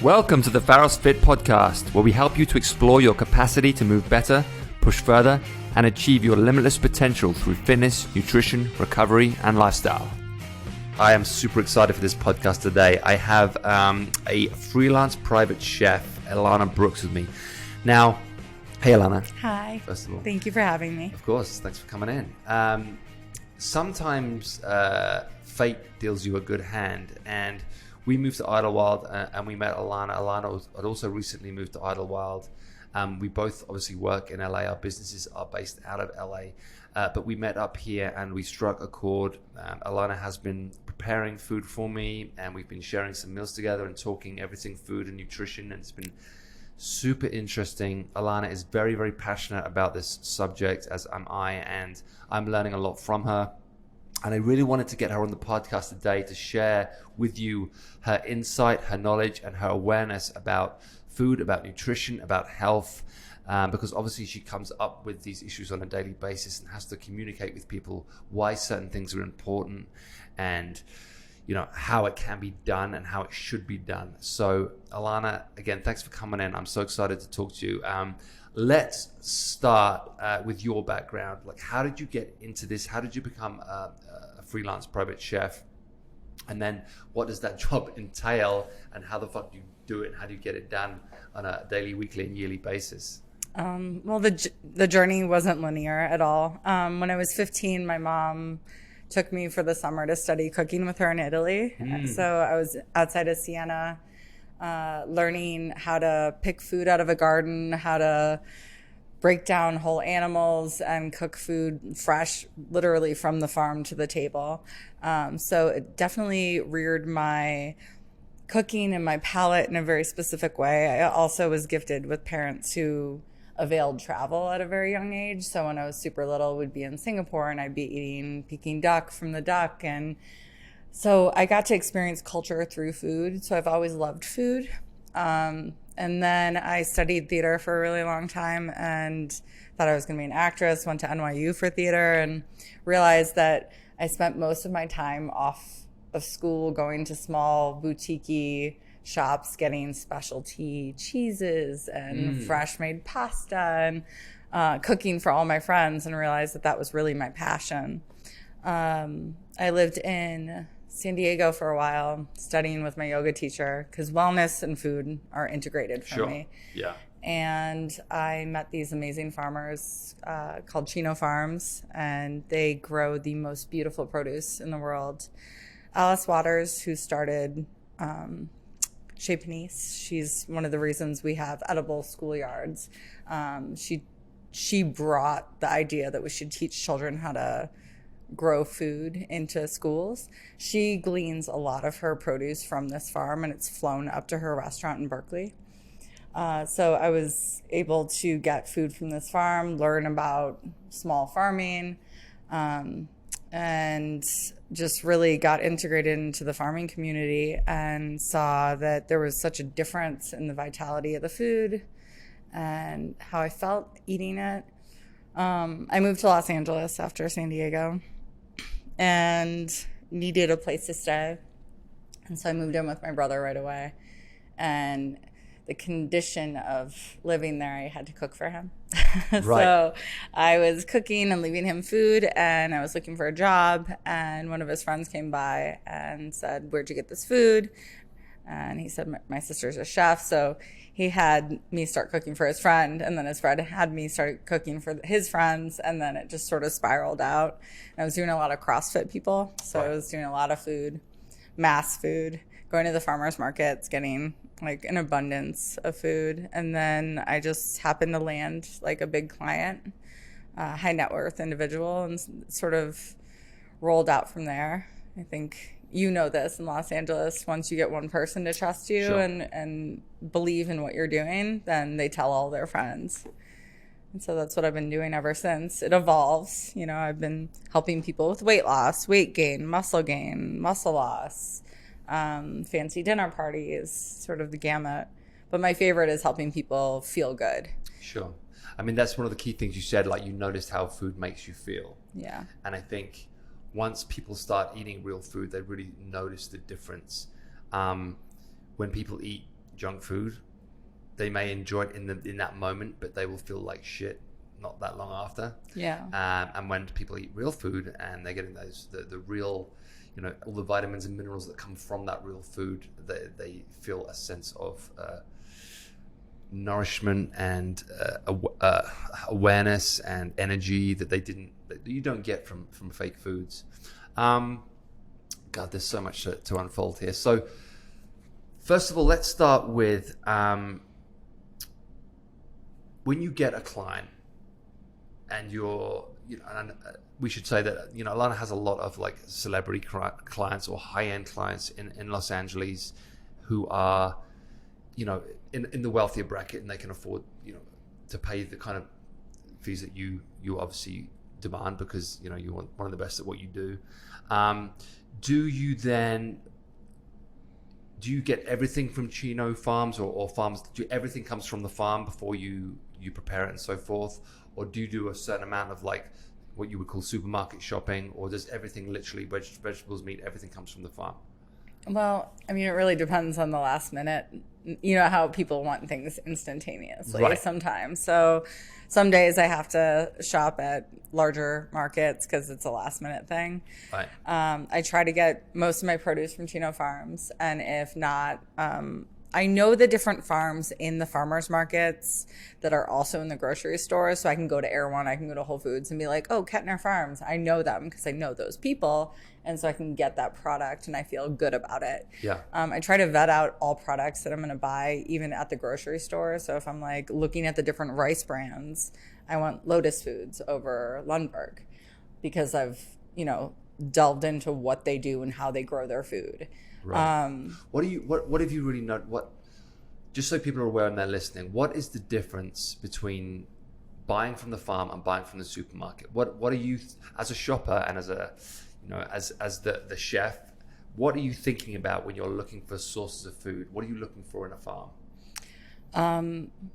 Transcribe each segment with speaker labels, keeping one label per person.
Speaker 1: Welcome to the Pharos Fit Podcast, where we help you to explore your capacity to move better, push further, and achieve your limitless potential through fitness, nutrition, recovery, and lifestyle. I am super excited for this podcast today. I have a freelance private chef, Elana Brooks, with me. Now, hey Elana.
Speaker 2: Hi.
Speaker 1: First of all.
Speaker 2: Thank you for having me.
Speaker 1: Of course. Thanks for coming in. Sometimes fate deals you a good hand, and we moved to Idlewild and we met Elana. Elana had also recently moved to Idlewild. We both obviously work in LA. Our businesses are based out of LA, but we met up here and we struck a chord. Elana has been preparing food for me, and we've been sharing some meals together and talking everything food and nutrition, and it's been super interesting. Elana is very, very passionate about this subject, as am I, and I'm learning a lot from her. And I really wanted to get her on the podcast today to share with you her insight, her knowledge, and her awareness about food, about nutrition, about health, because obviously she comes up with these issues on a daily basis and has to communicate with people why certain things are important and, you know, how it can be done and how it should be done. So Elana, again, thanks for coming in. I'm so excited to talk to you. Let's start with your background. Like, how did you get into this? How did you become a freelance private chef? And then what does that job entail, and how the fuck do you do it, and how do you get it done on a daily, weekly, and yearly basis?
Speaker 2: Well, the journey wasn't linear at all. When I was 15, my mom took me for the summer to study cooking with her in Italy. So I was outside of Siena, learning how to pick food out of a garden, how to break down whole animals and cook food fresh, literally from the farm to the table. So it definitely reared my cooking and my palate in a very specific way. I also was gifted with parents who availed travel at a very young age. So when I was super little, we'd be in Singapore and I'd be eating Peking duck from the duck. And so I got to experience culture through food. So I've always loved food. And then I studied theater for a really long time and thought I was going to be an actress, went to NYU for theater, and realized that I spent most of my time off of school going to small boutique-y shops, getting specialty cheeses and fresh made pasta and cooking for all my friends, and realized that that was really my passion. I lived in San Diego for a while, studying with my yoga teacher, because wellness and food are integrated for me.
Speaker 1: Yeah. And
Speaker 2: I met these amazing farmers called Chino Farms, and they grow the most beautiful produce in the world. Alice Waters, who started Chez Panisse, she's one of the reasons we have edible schoolyards. She brought the idea that we should teach children how to grow food into schools. She gleans a lot of her produce from this farm, and it's flown up to her restaurant in Berkeley. So I was able to get food from this farm, learn about small farming, and just really got integrated into the farming community and saw that there was such a difference in the vitality of the food and how I felt eating it. I moved to Los Angeles after San Diego and needed a place to stay. And so I moved in with my brother right away. And the condition of living there, I had to cook for him. Right. So I was cooking and leaving him food, and I was looking for a job. And one of his friends came by and said, "Where'd you get this food?" And he said, my sister's a chef. So he had me start cooking for his friend, and then his friend had me start cooking for his friends, and then it just sort of spiraled out. And I was doing a lot of CrossFit people, so I was doing a lot of food, mass food, going to the farmers markets, getting like an abundance of food. And then I just happened to land like a big client, high net worth individual, and sort of rolled out from there. I think you know this in Los Angeles, once you get one person to trust you
Speaker 1: Sure.
Speaker 2: and believe in what you're doing, then they tell all their friends. And so that's what I've been doing ever since. It evolves. You know, I've been helping people with weight loss, weight gain, muscle loss, fancy dinner parties, sort of the gamut. But my favorite is helping people feel good.
Speaker 1: Sure. I mean, that's one of the key things you said, like you noticed how food makes you feel.
Speaker 2: Yeah.
Speaker 1: And I think once people start eating real food, they really notice the difference. When people eat junk food. They may enjoy it in that moment, but they will feel like shit not that long after.
Speaker 2: Yeah.
Speaker 1: And when people eat real food and they're getting the real, all the vitamins and minerals that come from that real food, they feel a sense of nourishment and awareness and energy that you don't get from fake foods. God, there's so much to unfold here. So first of all, let's start with when you get a client and we should say that, Elana has a lot of like celebrity clients or high-end clients in Los Angeles who are, in the wealthier bracket, and they can afford, to pay the kind of fees that you obviously demand because, you're one of the best at what you do. Do you get everything from Chino farms or farms? Everything comes from the farm before you prepare it and so forth? Or do you do a certain amount of like what you would call supermarket shopping? Or does everything literally, vegetables, meat, everything comes from the farm?
Speaker 2: Well, I mean, it really depends on the last minute. You know how people want things instantaneously sometimes. So some days I have to shop at larger markets because it's a last minute thing.
Speaker 1: Right.
Speaker 2: I try to get most of my produce from Chino farms. And if not, I know the different farms in the farmers markets that are also in the grocery stores. So I can go to Erewhon, I can go to Whole Foods and be like, oh, Kettner Farms. I know them because I know those people. And so I can get that product and I feel good about it.
Speaker 1: Yeah.
Speaker 2: I try to vet out all products that I'm going to buy, even at the grocery store. So if I'm like looking at the different rice brands, I want Lotus Foods over Lundberg because I've, delved into what they do and how they grow their food.
Speaker 1: Right. What have you really known? Just so people are aware and they're listening, what is the difference between buying from the farm and buying from the supermarket? What are you, as a shopper and as a, as the chef, what are you thinking about when you're looking for sources of food? What are you looking for in a farm?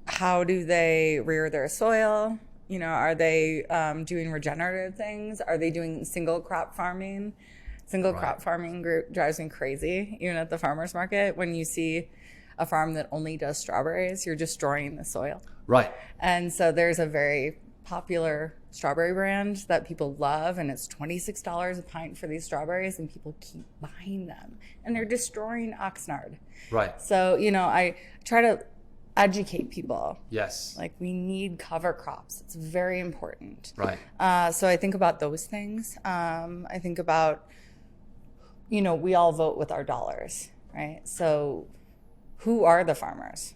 Speaker 2: How do they rear their soil? Are they doing regenerative things? Are they doing single crop farming? Crop farming drives me crazy, even at the farmer's market. When you see a farm that only does strawberries, you're destroying the soil.
Speaker 1: Right.
Speaker 2: And so there's a very popular strawberry brand that people love, and it's $26 a pint for these strawberries, and people keep buying them. And they're destroying Oxnard.
Speaker 1: Right.
Speaker 2: So, I try to educate people.
Speaker 1: Yes.
Speaker 2: Like, we need cover crops. It's very important.
Speaker 1: Right.
Speaker 2: So I think about those things. I think about, we all vote with our dollars, right? So who are the farmers?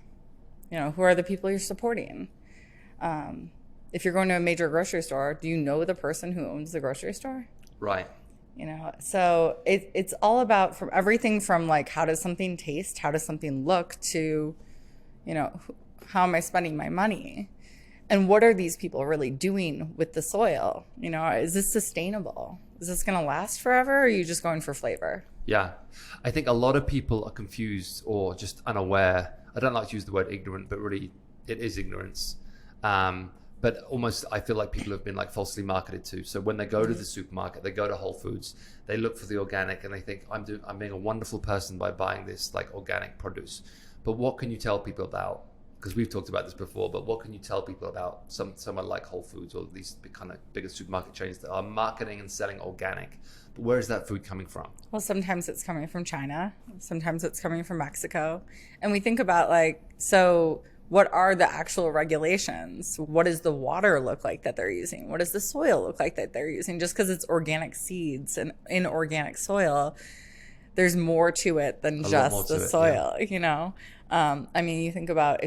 Speaker 2: Who are the people you're supporting? If you're going to a major grocery store, do you know the person who owns the grocery store?
Speaker 1: Right.
Speaker 2: So it's all about from everything from like, how does something taste? How does something look to, how am I spending my money? And what are these people really doing with the soil? Is this sustainable? Is this going to last forever? Or are you just going for flavor?
Speaker 1: Yeah. I think a lot of people are confused or just unaware. I don't like to use the word ignorant, but really it is ignorance. But almost I feel like people have been like falsely marketed to. So when they go to the supermarket, they go to Whole Foods, they look for the organic and they think I'm being a wonderful person by buying this like organic produce. But what can you tell people about? Because we've talked about this before, but what can you tell people about someone like Whole Foods or these kind of bigger supermarket chains that are marketing and selling organic? But where is that food coming from? Well,
Speaker 2: sometimes it's coming from China. Sometimes it's coming from Mexico. And we think about so what are the actual regulations? What does the water look like that they're using? What does the soil look like that they're using? Just because it's organic seeds and in organic soil, there's more to it than just the soil, you think about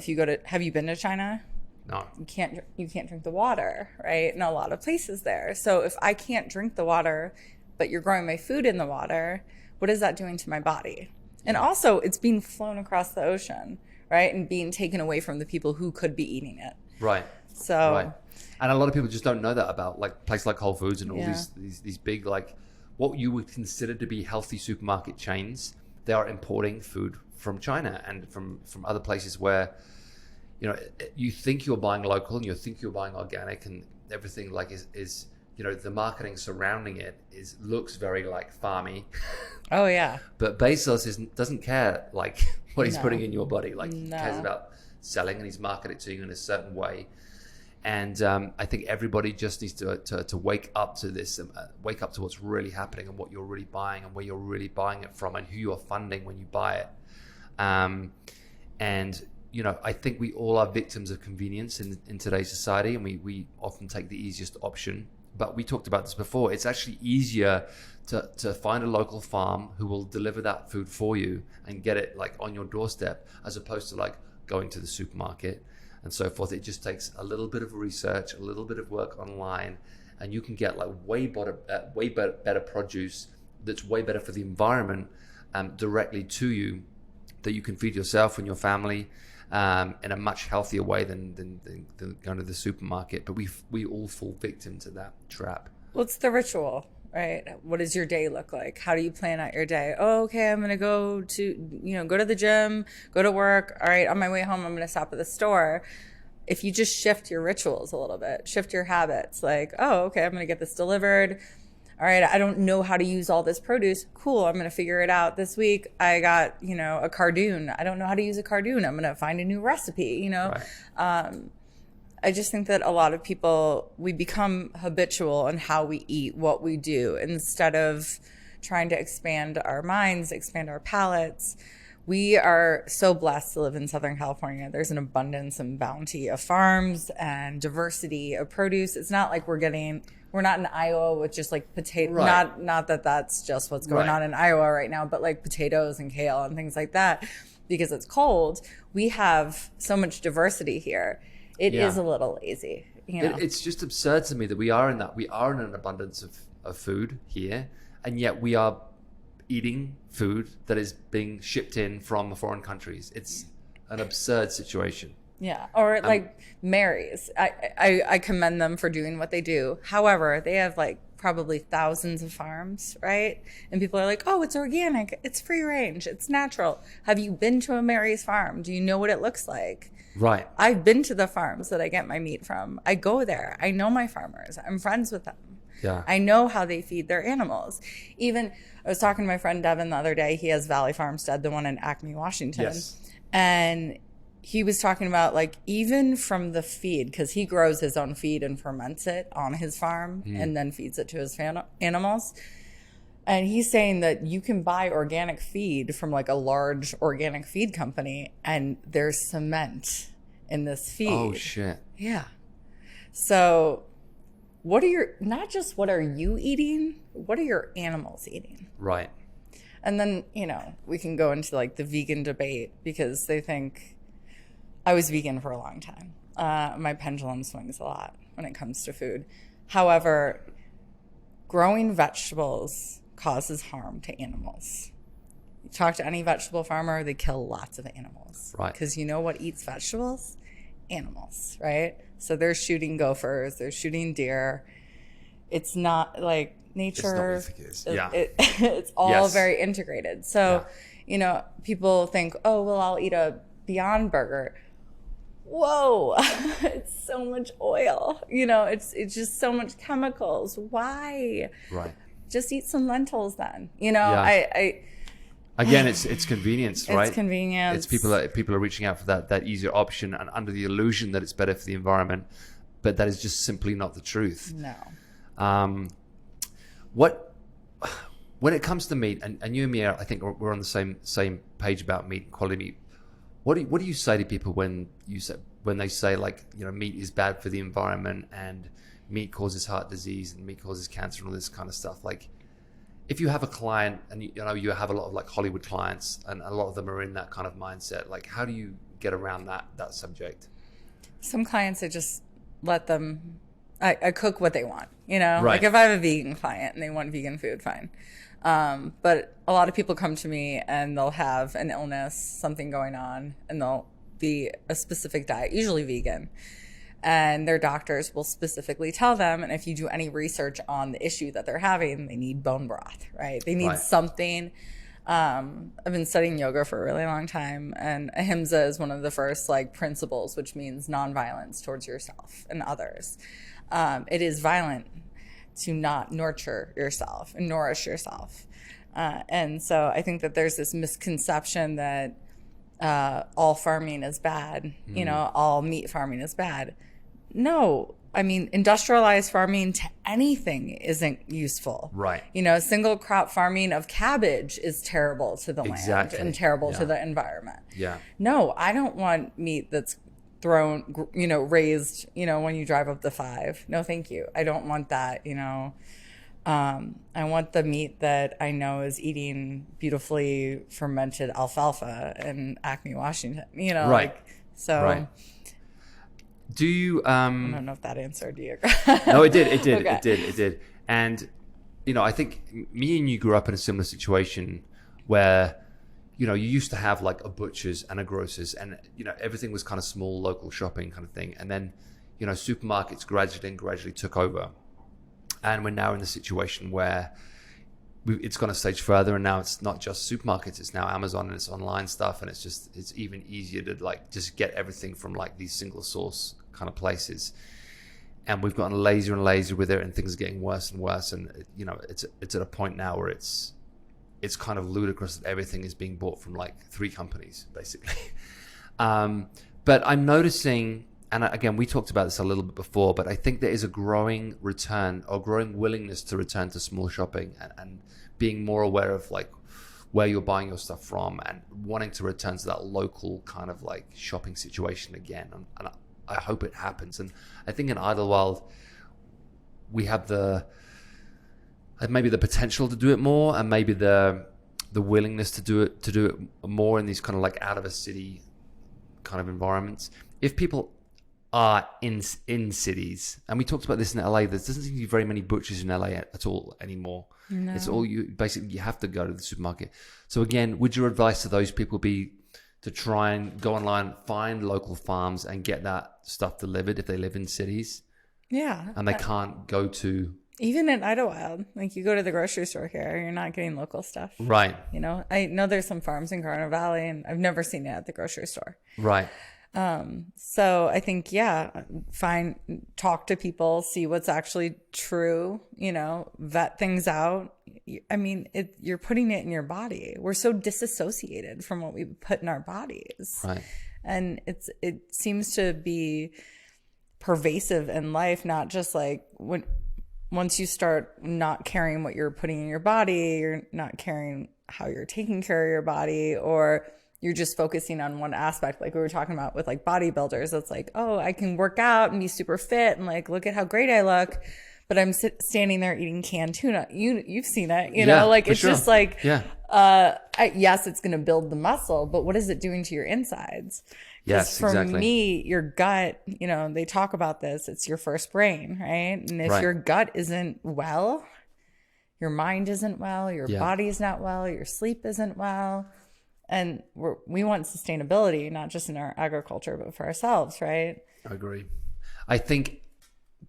Speaker 2: have you been to China?
Speaker 1: No.
Speaker 2: You can't drink the water, right? In a lot of places there. So if I can't drink the water, but you're growing my food in the water, what is that doing to my body? And also it's being flown across the ocean, right? And being taken away from the people who could be eating it.
Speaker 1: Right.
Speaker 2: So.
Speaker 1: Right. And a lot of people just don't know that about places like Whole Foods and all these big what you would consider to be healthy supermarket chains. They are importing food from China and from other places where, you think you're buying local and you think you're buying organic and everything is the marketing surrounding it looks very like farmy.
Speaker 2: Oh yeah.
Speaker 1: But Bezos doesn't care like what he's putting in your body. Like he cares about selling, and he's marketed to you in a certain way. And I think everybody just needs to wake up to this, wake up to what's really happening and what you're really buying and where you're really buying it from and who you're funding when you buy it. And I think we all are victims of convenience in today's society, and we often take the easiest option. But we talked about this before. It's actually easier to find a local farm who will deliver that food for you and get it like on your doorstep, as opposed to like going to the supermarket and so forth. It just takes a little bit of research, a little bit of work online, and you can get like way better produce that's way better for the environment directly to you, that you can feed yourself and your family in a much healthier way than going to the supermarket. But we all fall victim to that trap.
Speaker 2: Well, it's the ritual, right? What does your day look like? How do you plan out your day? Oh, okay, I'm going to go to the gym, go to work. All right, on my way home, I'm going to stop at the store. If you just shift your rituals a little bit, shift your habits, like, oh, okay, I'm going to get this delivered. All right, I don't know how to use all this produce. Cool, I'm going to figure it out this week. I got, a cardoon. I don't know how to use a cardoon. I'm going to find a new recipe, Right. I just think that a lot of people, we become habitual in how we eat, what we do, instead of trying to expand our minds, expand our palates. We are so blessed to live in Southern California. There's an abundance and bounty of farms and diversity of produce. It's not like we're not in Iowa with just like potato, right. Not that that's just what's going on in Iowa right now, but like potatoes and kale and things like that, because it's cold. We have so much diversity here. It is a little lazy.
Speaker 1: It's just absurd to me that we are in an abundance of food here, and yet we are eating food that is being shipped in from foreign countries. It's an absurd situation.
Speaker 2: Yeah. Or like Mary's. I commend them for doing what they do. However, they have like probably thousands of farms, right? And people are like, oh, it's organic, it's free range, it's natural. Have you been to a Mary's farm? Do you know what it looks like?
Speaker 1: Right.
Speaker 2: I've been to the farms that I get my meat from. I go there. I know my farmers. I'm friends with them.
Speaker 1: Yeah.
Speaker 2: I know how they feed their animals. Even I was talking to my friend Devin the other day. He has Valley Farmstead, the one in Acme, Washington.
Speaker 1: Yes.
Speaker 2: And he was talking about like even from the feed, because he grows his own feed and ferments it on his farm and then feeds it to his animals. And he's saying that you can buy organic feed from like a large organic feed company, and there's cement in this feed.
Speaker 1: Oh, shit.
Speaker 2: Yeah. So what are you eating? What are your animals eating?
Speaker 1: Right.
Speaker 2: And then, we can go into like the vegan debate, because they think I was vegan for a long time. My pendulum swings a lot when it comes to food. However, growing vegetables causes harm to animals. You talk to any vegetable farmer, they kill lots of animals.
Speaker 1: Right.
Speaker 2: Because you know what eats vegetables? Animals, right? So they're shooting gophers, they're shooting deer. It's not like nature.
Speaker 1: It's not what you think it is.
Speaker 2: It's all very integrated. So, people think, oh, well, I'll eat a Beyond Burger. Whoa, it's so much oil. It's just so much chemicals. Why?
Speaker 1: Right.
Speaker 2: Just eat some lentils then.
Speaker 1: Again, it's convenience, right?
Speaker 2: It's convenience.
Speaker 1: It's people are reaching out for that easier option, and under the illusion that it's better for the environment, but that is just simply not the truth.
Speaker 2: No.
Speaker 1: When it comes to meat, and you and me, I think we're on the same page about meat, quality meat. What do you say to people when they say like, meat is bad for the environment and meat causes heart disease and meat causes cancer and all this kind of stuff? Like, if you have a client and you have a lot of like Hollywood clients, and a lot of them are in that kind of mindset, like how do you get around that subject?
Speaker 2: Some clients, I just let them. I cook what they want,
Speaker 1: Right.
Speaker 2: Like if I have a vegan client and they want vegan food, fine. But a lot of people come to me and they'll have an illness, something going on, and they'll be a specific diet, usually vegan. And their doctors will specifically tell them, and if you do any research on the issue that they're having, they need bone broth, right? They need something. I've been studying yoga for a really long time, and ahimsa is one of the first principles, which means nonviolence towards yourself and others. It is violent to not nurture yourself and nourish yourself. And so I think that there's this misconception that all farming is bad, all meat farming is bad. No, I mean, industrialized farming to anything isn't useful.
Speaker 1: Right.
Speaker 2: Single crop farming of cabbage is terrible to the land and terrible to the environment.
Speaker 1: Yeah.
Speaker 2: No, I don't want meat that's thrown, raised, when you drive up the 5. No, thank you. I don't want that, I want the meat that I know is eating beautifully fermented alfalfa in Acme, Washington,
Speaker 1: Right.
Speaker 2: Right.
Speaker 1: Do you
Speaker 2: I don't know if that answered you.
Speaker 1: No, it did.
Speaker 2: Okay.
Speaker 1: It did. And I think me and you grew up in a similar situation where you used to have like a butcher's and a grocer's, and everything was kind of small local shopping kind of thing, and then supermarkets gradually took over, and we're now in the situation where it's gone a stage further, and now it's not just supermarkets, it's now Amazon and it's online stuff, and it's even easier to like just get everything from like these single source kind of places. And we've gotten lazier and lazier with it, and things are getting worse and worse, and it's at a point now where it's kind of ludicrous that everything is being bought from like 3 companies basically. But I'm noticing, and again, we talked about this a little bit before, but I think there is a growing return or growing willingness to return to small shopping and being more aware of like where you're buying your stuff from and wanting to return to that local kind of like shopping situation again. And I hope it happens. And I think in Idlewild, we have maybe the potential to do it more, and maybe the willingness to do it more in these kind of like out of a city kind of environments. If people are in cities, and we talked about this in LA, there doesn't seem to be very many butchers in LA at all anymore. No. It's all you have to go to the supermarket. So again, would your advice to those people be to try and go online, find local farms and get that stuff delivered if they live in cities?
Speaker 2: Yeah.
Speaker 1: And they can't go to...
Speaker 2: Even in Idlewild, like you go to the grocery store here, you're not getting local stuff.
Speaker 1: Right.
Speaker 2: I know there's some farms in Corona Valley, and I've never seen it at the grocery store.
Speaker 1: Right.
Speaker 2: So I think, talk to people, see what's actually true, vet things out. I mean, you're putting it in your body. We're so disassociated from what we put in our bodies.
Speaker 1: Right.
Speaker 2: And it seems to be pervasive in life, not just like once you start not caring what you're putting in your body, you're not caring how you're taking care of your body, or you're just focusing on one aspect, like we were talking about with like bodybuilders. It's like, oh, I can work out and be super fit and like, look at how great I look, but I'm standing there eating canned tuna. You've seen it, it's sure. Just like, yes, it's going to build the muscle, but what is it doing to your insides?
Speaker 1: Yes,
Speaker 2: for
Speaker 1: exactly.
Speaker 2: me, your gut, they talk about this, it's your first brain, right? And if your gut isn't well, your mind isn't well, your body's not well, your sleep isn't well. And we want sustainability, not just in our agriculture, but for ourselves, right?
Speaker 1: I agree. I think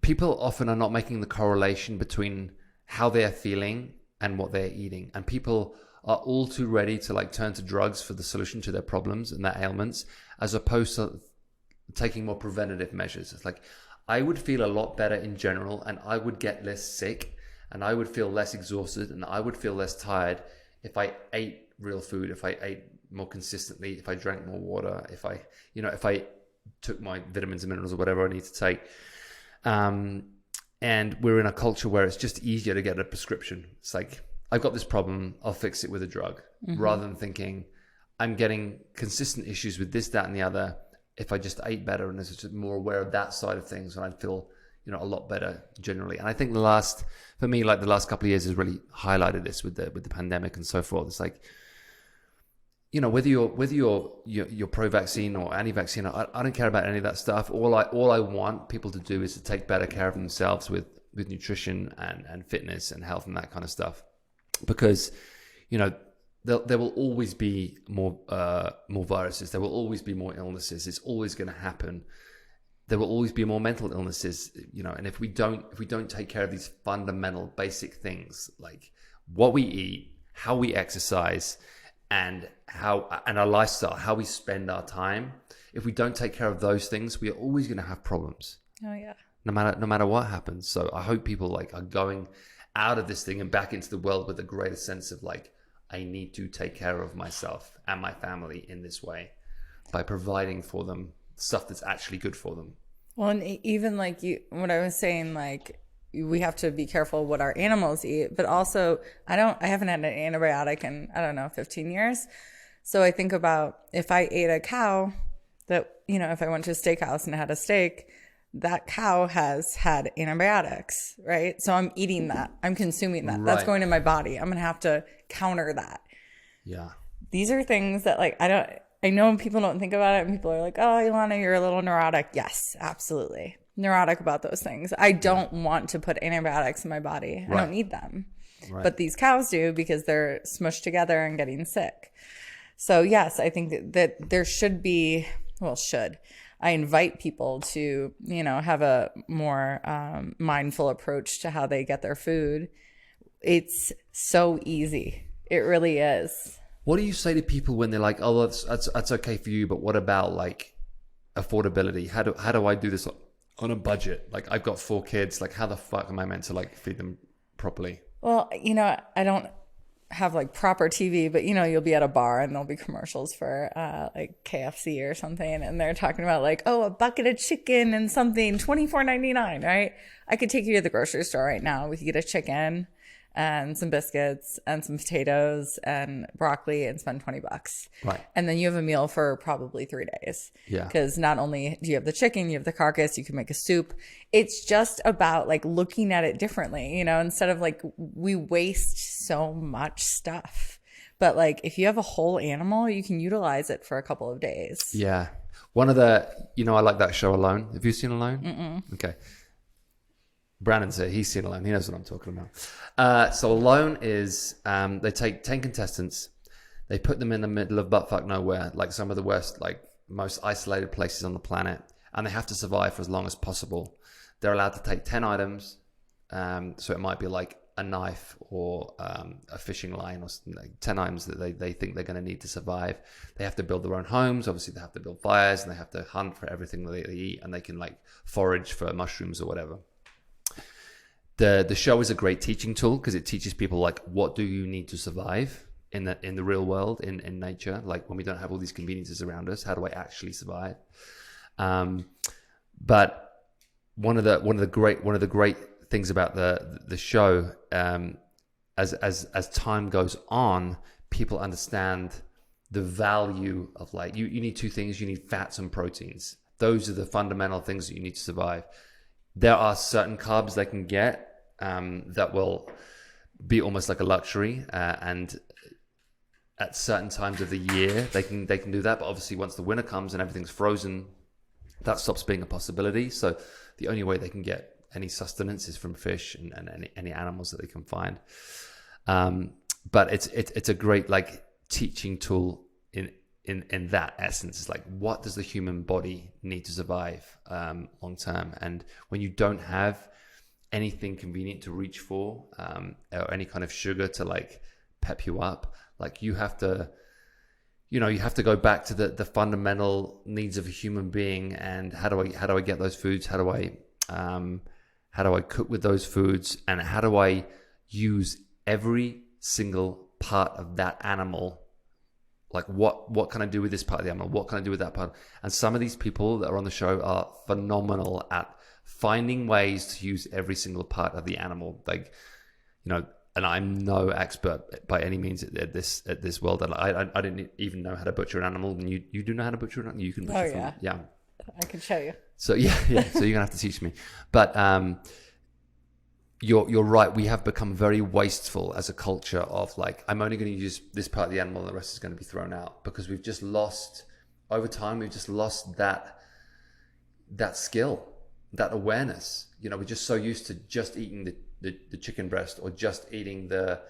Speaker 1: people often are not making the correlation between how they're feeling and what they're eating. And people are all too ready to like turn to drugs for the solution to their problems and their ailments, as opposed to taking more preventative measures. It's like, I would feel a lot better in general, and I would get less sick, and I would feel less exhausted, and I would feel less tired if I ate real food, if I ate more consistently, if I drank more water, if I took my vitamins and minerals or whatever I need to take. And we're in a culture where it's just easier to get a prescription. It's like, I've got this problem, I'll fix it with a drug, rather than thinking I'm getting consistent issues with this, that, and the other. If I just ate better and was just more aware of that side of things, and I'd feel, a lot better generally. And I think the last couple of years has really highlighted this with the pandemic and so forth. It's like, whether you're pro-vaccine or anti-vaccine, I don't care about any of that stuff. All I want people to do is to take better care of themselves with nutrition and fitness and health and that kind of stuff. Because, there will always be more viruses. There will always be more illnesses. It's always going to happen. There will always be more mental illnesses, and if we don't take care of these fundamental basic things, like what we eat, how we exercise, and our lifestyle, how we spend our time, if we don't take care of those things, we are always going to have problems.
Speaker 2: Oh yeah.
Speaker 1: no matter what happens. So I hope people like are going out of this thing and back into the world with a greater sense of like, I need to take care of myself and my family in this way by providing for them stuff that's actually good for them.
Speaker 2: Well, and even like what I was saying, like we have to be careful what our animals eat, but also I haven't had an antibiotic in, I don't know, 15 years. So I think about if I ate a cow that, you know, if I went to a steakhouse and had a steak, that cow has had antibiotics, right? So I'm eating that. I'm consuming that. Right. That's going in my body. I'm going to have to counter that.
Speaker 1: Yeah.
Speaker 2: These are things that like, I know people don't think about it and people are like, oh, Elana, you're a little neurotic. Yes, absolutely. Neurotic about those things. I don't want to put antibiotics in my body. Right. I don't need them. Right. But these cows do because they're smushed together and getting sick. So yes, I think that there should be, I invite people to, you know, have a more mindful approach to how they get their food. It's so easy. It really is.
Speaker 1: What do you say to people when they're like, oh, that's okay for you, but what about like affordability? How do I do this on a budget? Like I've got 4 kids. Like how the fuck am I meant to like feed them properly?
Speaker 2: Well, you know, I don't have like proper TV, but you know, you'll be at a bar and there'll be commercials for like KFC or something, and they're talking about like, oh, a bucket of chicken and something, $24.99, right? I could take you to the grocery store right now. We could get a chicken and some biscuits and some potatoes and broccoli and spend $20.
Speaker 1: Right.
Speaker 2: And then you have a meal for probably 3 days.
Speaker 1: Yeah.
Speaker 2: Because not only do you have the chicken, you have the carcass, you can make a soup. It's just about like looking at it differently, you know, instead of like we waste so much stuff. But like if you have a whole animal, you can utilize it for a couple of days.
Speaker 1: Yeah. One of the, you know, I like that show Alone. Have you seen Alone?
Speaker 2: Mm-mm.
Speaker 1: Okay. Brandon's here. He's seen Alone. He knows what I'm talking about. So Alone is, they take 10 contestants, they put them in the middle of buttfuck nowhere, like some of the worst, like most isolated places on the planet, and they have to survive for as long as possible. They're allowed to take 10 items. So it might be like a knife or a fishing line or something, like 10 items that they think they're going to need to survive. They have to build their own homes. Obviously, they have to build fires and they have to hunt for everything that they eat, and they can like forage for mushrooms or whatever. The show is a great teaching tool because it teaches people like what do you need to survive in the real world, in nature, like when we don't have all these conveniences around us. How do I actually survive? But one of the great things about the show, as time goes on, people understand the value of like you need 2 things. You need fats and proteins. Those are the fundamental things that you need to survive. There are certain carbs they can get that will be almost like a luxury, and at certain times of the year they can do that. But obviously, once the winter comes and everything's frozen, that stops being a possibility. So the only way they can get any sustenance is from fish and any animals that they can find. But it's a great like teaching tool in that essence. It's like, what does the human body need to survive long term? And when you don't have anything convenient to reach for, or any kind of sugar to like pep you up, like you have to go back to the fundamental needs of a human being. And how do I get those foods? How do I cook with those foods? And how do I use every single part of that animal? Like what can I do with this part of the animal? What can I do with that part? And some of these people that are on the show are phenomenal at finding ways to use every single part of the animal. Like, you know, and I'm no expert by any means at this world. I didn't even know how to butcher an animal, and you do know how to butcher an animal. You can butcher.
Speaker 2: Oh yeah.
Speaker 1: Yeah.
Speaker 2: I can show you. So
Speaker 1: yeah. So you're gonna have to teach me. But you're right. We have become very wasteful as a culture of like, I'm only going to use this part of the animal and the rest is going to be thrown out, because we've just lost, over time, we've just lost that skill, that awareness. You know, we're just so used to just eating the chicken breast or just eating the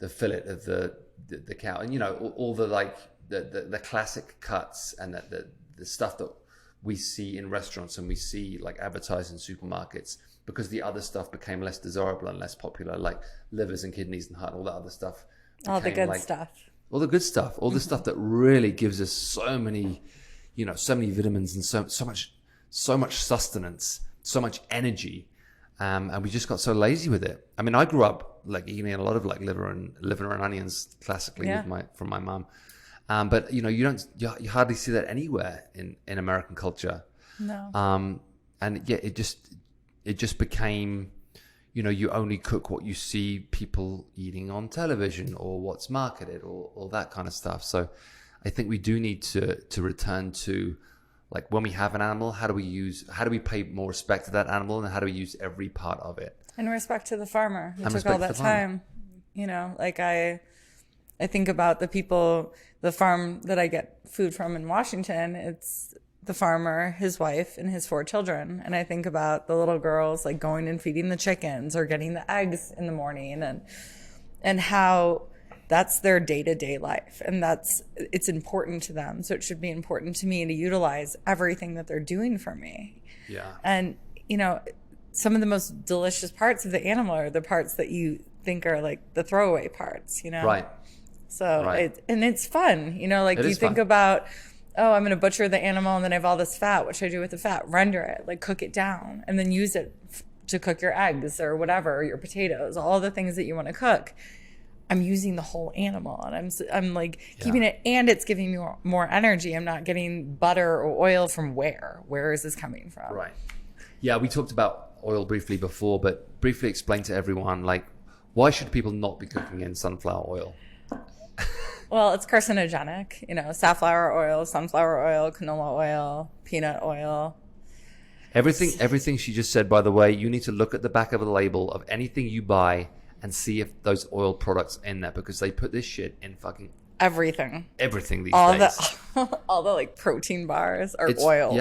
Speaker 1: fillet of the cow. And, you know, all the like the classic cuts and the stuff that we see in restaurants and we see like advertised in supermarkets, because the other stuff became less desirable and less popular, like livers and kidneys and heart and all that other stuff.
Speaker 2: All the good stuff.
Speaker 1: All the good stuff. All the stuff that really gives us so many, you know, so many vitamins and so much sustenance so much energy, and we just got so lazy with it. I mean, I grew up like eating a lot of like liver and onions classically from my mom, but you hardly see that anywhere in American culture.
Speaker 2: No.
Speaker 1: And yeah, it just became, you only cook what you see people eating on television or what's marketed or that kind of stuff. So I think we do need to return to, like, when we have an animal, how do we pay more respect to that animal, and how do we use every part of it?
Speaker 2: And respect to the farmer who took all that time. Like I think about the farm that I get food from in Washington. It's the farmer, his wife, and his 4 children. And I think about the little girls like going and feeding the chickens or getting the eggs in the morning, and how that's their day-to-day life, and it's important to them. So it should be important to me to utilize everything that they're doing for me.
Speaker 1: Yeah.
Speaker 2: And some of the most delicious parts of the animal are the parts that you think are like the throwaway parts,
Speaker 1: Right.
Speaker 2: So
Speaker 1: right.
Speaker 2: It's fun, like you think about, oh, I'm going to butcher the animal and then I have all this fat. What should I do with the fat? Render it, like cook it down, and then use it to cook your eggs or whatever, or your potatoes, all the things that you want to cook. I'm using the whole animal, and I'm like keeping it, and it's giving me more energy. I'm not getting butter or oil from where is this coming from?
Speaker 1: Right. Yeah, we talked about oil briefly before, but briefly explain to everyone, like, why should people not be cooking in sunflower oil?
Speaker 2: Well, it's carcinogenic, safflower oil, sunflower oil, canola oil, peanut oil.
Speaker 1: Everything she just said, by the way, you need to look at the back of the label of anything you buy and see if those oil products in there, because they put this shit in fucking
Speaker 2: everything
Speaker 1: these days.
Speaker 2: All the like protein bars are
Speaker 1: It's
Speaker 2: oil.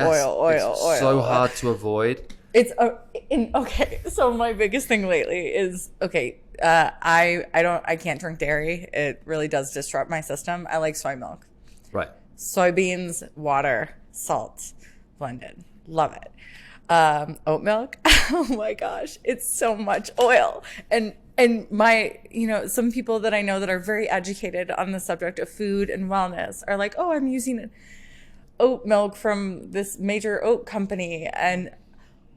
Speaker 1: so hard to avoid.
Speaker 2: Okay. So my biggest thing lately is, I can't drink dairy. It really does disrupt my system. I like soy milk.
Speaker 1: Right.
Speaker 2: Soybeans, water, salt, blended. Love it. Oat milk. Oh my gosh, it's so much oil. And my, some people that I know that are very educated on the subject of food and wellness are like, oh, I'm using oat milk from this major oat company, and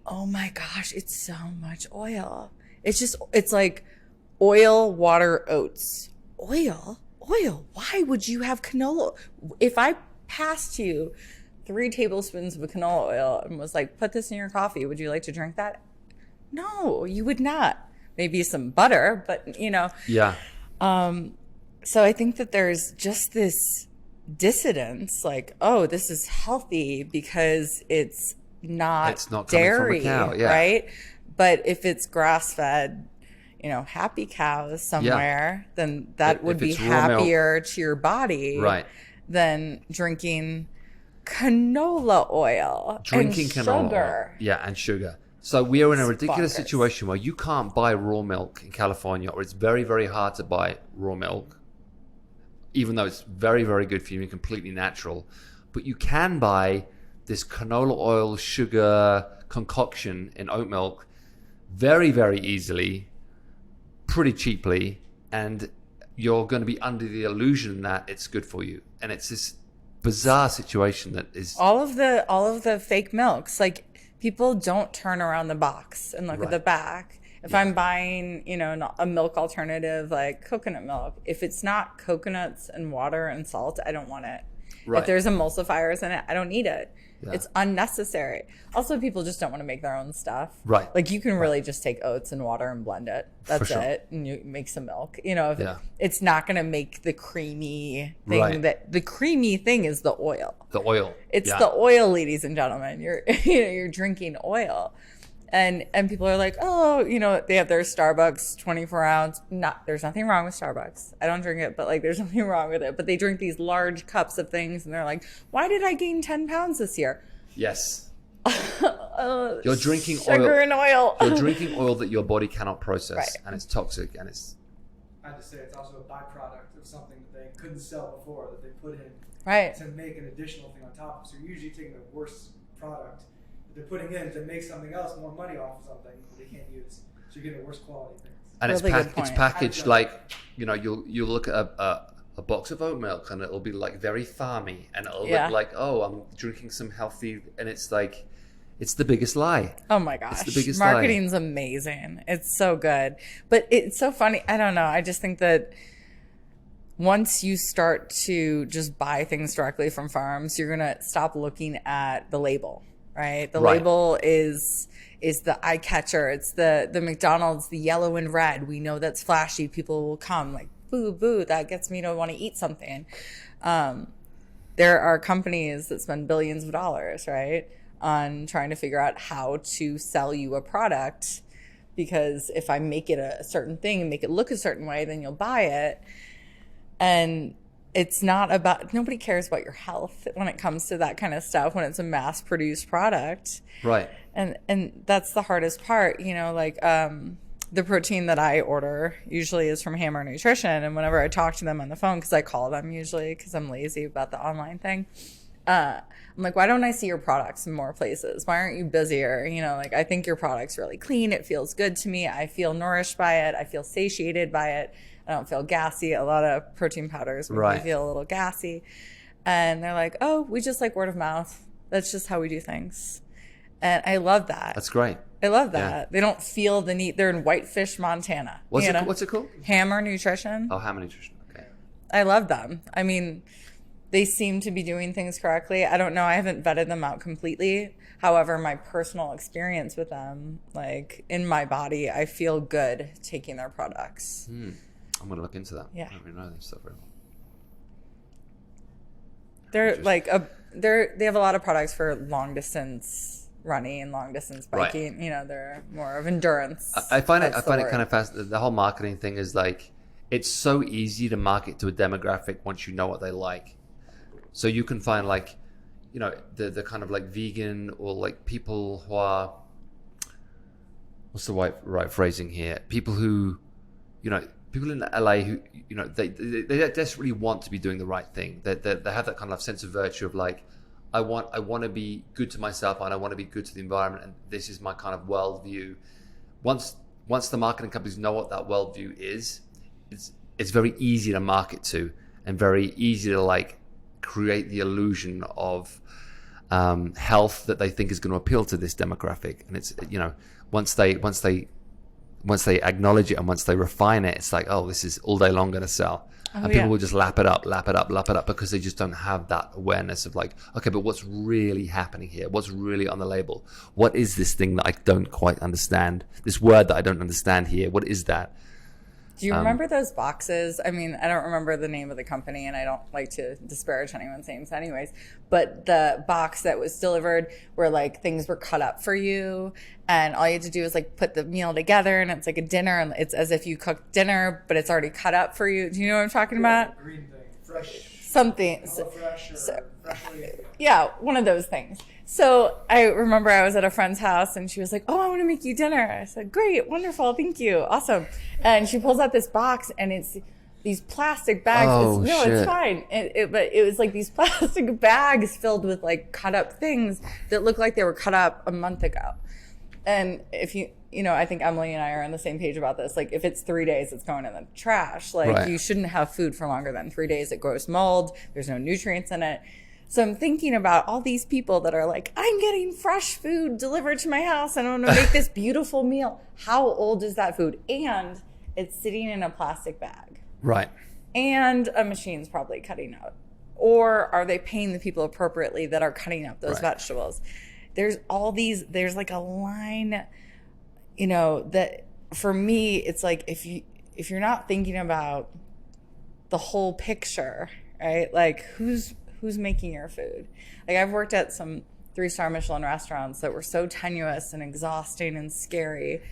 Speaker 2: oh my gosh, it's so much oil. It's like oil, water, oats. Oil. Why would you have canola? If I passed you 3 tablespoons of canola oil and was like, put this in your coffee, would you like to drink that? No, you would not. Maybe some butter, but
Speaker 1: Yeah.
Speaker 2: So I think that there's just this dissonance, like, oh, this is healthy because it's not dairy,
Speaker 1: coming from a cow,
Speaker 2: right? But if it's grass-fed, happy cows somewhere, then that would be happier to your body,
Speaker 1: right,
Speaker 2: than drinking canola oil and sugar.
Speaker 1: Yeah, and sugar. So we are in a ridiculous situation where you can't buy raw milk in California, or it's very, very hard to buy raw milk, even though it's very, very good for you and completely natural. But you can buy this canola oil sugar concoction in oat milk very, very easily, pretty cheaply, and you're going to be under the illusion that it's good for you. And it's this bizarre situation that is
Speaker 2: all of the fake milks. Like, people don't turn around the box and look at the back. If I'm buying, a milk alternative like coconut milk, if it's not coconuts and water and salt, I don't want it. Right. If there's emulsifiers in it, I don't need it. Yeah. It's unnecessary. Also, people just don't want to make their own stuff.
Speaker 1: Right.
Speaker 2: Like, you can really just take oats and water and blend it. That's it. And you make some milk. It's not going to make the creamy thing. Right. The creamy thing is the oil.
Speaker 1: The oil.
Speaker 2: It's the oil, ladies and gentlemen. You're drinking oil. And people are like, oh, they have their Starbucks 24 ounce. There's nothing wrong with Starbucks. I don't drink it, but there's nothing wrong with it. But they drink these large cups of things, and they're like, why did I gain 10 pounds this year?
Speaker 1: Yes. You're drinking
Speaker 2: sugar and oil.
Speaker 1: You're drinking oil that your body cannot process, and it's toxic, and it's.
Speaker 3: I have to say, it's also a byproduct of something that they couldn't sell before, that they put in to make an additional thing on top. So you're usually taking the worst product they're putting in to make something else, more money off of something that they can't use. So you're getting worse quality things.
Speaker 1: And it's packaged like, you'll look at a box of oat milk, and it'll be like very farmy, and it'll look like, oh, I'm drinking some healthy, and it's like, It's the biggest lie.
Speaker 2: Oh my gosh.
Speaker 1: It's the biggest
Speaker 2: Marketing's amazing. It's so good. But it's so funny. I don't know. I just think that once you start to just buy things directly from farms, you're going to stop looking at the label, right? The label is the eye catcher. It's the McDonald's, the yellow and red. We know that's flashy. People will come like, boo, boo. That gets me to want to eat something. There are companies that spend billions of dollars, right, on trying to figure out how to sell you a product, because if I make it a certain thing and make it look a certain way, then you'll buy it. And it's not about, nobody cares about your health when it comes to that kind of stuff, when it's a mass produced product.
Speaker 1: Right.
Speaker 2: And that's the hardest part, you know, like the protein that I order usually is from Hammer Nutrition. And whenever I talk to them on the phone, because I call them usually because I'm lazy about the online thing, I'm like, why don't I see your products in more places? Why aren't you busier? You know, like, I think your product's really clean. It feels good to me. I feel nourished by it. I feel satiated by it. I don't feel gassy. A lot of protein powders make me feel a little gassy. And they're like, oh, we just like word of mouth. That's just how we do things. And I love that.
Speaker 1: That's great.
Speaker 2: I love that. Yeah. They don't feel the need. They're in Whitefish, Montana.
Speaker 1: What's it called?
Speaker 2: Hammer Nutrition.
Speaker 1: Oh, Hammer Nutrition. Okay.
Speaker 2: I love them. I mean, they seem to be doing things correctly. I don't know. I haven't vetted them out completely. However, my personal experience with them, like in my body, I feel good taking their products.
Speaker 1: I'm going to look into that.
Speaker 2: Yeah.
Speaker 1: I don't really know this stuff very well.
Speaker 2: They're like they have a lot of products for long distance running and long distance biking. Right. You know, they're more of endurance.
Speaker 1: I find it kind of fascinating. The whole marketing thing is like, it's so easy to market to a demographic once you know what they like. So you can find like, you know, the kind of like vegan or like people who are, what's the right phrasing here? People who, you know, people in LA who, you know, they desperately want to be doing the right thing. They have that kind of sense of virtue of like, I want to be good to myself and I want to be good to the environment, and this is my kind of worldview. Once the marketing companies know what that worldview is, it's very easy to market to and very easy to like create the illusion of health that they think is going to appeal to this demographic. And it's, you know, once they acknowledge it and once they refine it, it's like, oh, this is all day long going to sell. And people will just lap it up because they just don't have that awareness of like, okay, but what's really happening here? What's really on the label? What is this thing that I don't quite understand? This word that I don't understand here, what is that?
Speaker 2: Do you remember those boxes? I mean, I don't remember the name of the company, and I don't like to disparage anyone's names anyways, but the box that was delivered where like things were cut up for you, and all you had to do is like put the meal together, and it's like a dinner, and it's as if you cooked dinner, but it's already cut up for you. Do you know what I'm talking about?
Speaker 3: Green thing. Fresh.
Speaker 2: Something.
Speaker 3: Fresh or freshly.
Speaker 2: Yeah, one of those things. So I remember I was at a friend's house and she was like, oh, I want to make you dinner. I said, great, wonderful, thank you, awesome. And she pulls out this box and it's these plastic bags.
Speaker 1: Shit.
Speaker 2: It's fine. But it was like these plastic bags filled with like cut up things that looked like they were cut up a month ago. And if you know, I think Emily and I are on the same page about this. Like, if it's 3 days, it's going in the trash. Like, You shouldn't have food for longer than 3 days. It grows mold. There's no nutrients in it. So I'm thinking about all these people that are like, I'm getting fresh food delivered to my house and I'm going to make this beautiful meal. How old is that food? And it's sitting in a plastic bag.
Speaker 1: Right.
Speaker 2: And a machine's probably cutting up. Or are they paying the people appropriately that are cutting up those vegetables? There's like a line, you know, that for me, it's like if you're not thinking about the whole picture, right? Like who's making your food? Like I've worked at some 3-star Michelin restaurants that were so tenuous and exhausting and scary.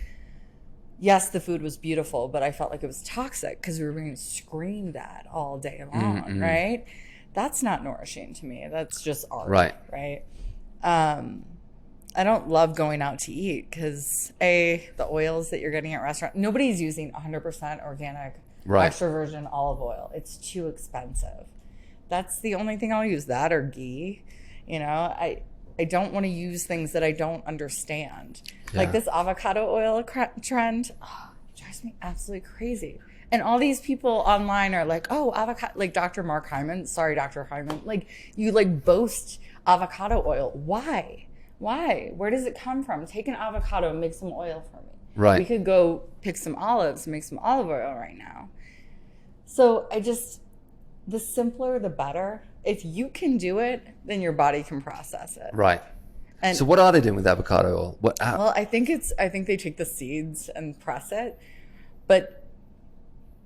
Speaker 2: Yes, the food was beautiful, but I felt like it was toxic because we were being screamed at all day long, right? That's not nourishing to me. That's just art, right? I don't love going out to eat because the oils that you're getting at restaurants, nobody's using 100% organic extra virgin olive oil. It's too expensive. That's the only thing I'll use, that or ghee. You know, I don't want to use things that I don't understand. Yeah. Like this avocado oil trend, it drives me absolutely crazy. And all these people online are like, oh, avocado, like Dr. Mark Hyman. Sorry, Dr. Hyman. Like you like boast avocado oil. Why? Why? Where does it come from? Take an avocado and make some oil for me.
Speaker 1: Right.
Speaker 2: We could go pick some olives and make some olive oil right now. So the simpler, the better. If you can do it, then your body can process it.
Speaker 1: Right.
Speaker 2: And
Speaker 1: so what are they doing with avocado oil?
Speaker 2: Well, I think they take the seeds and press it. But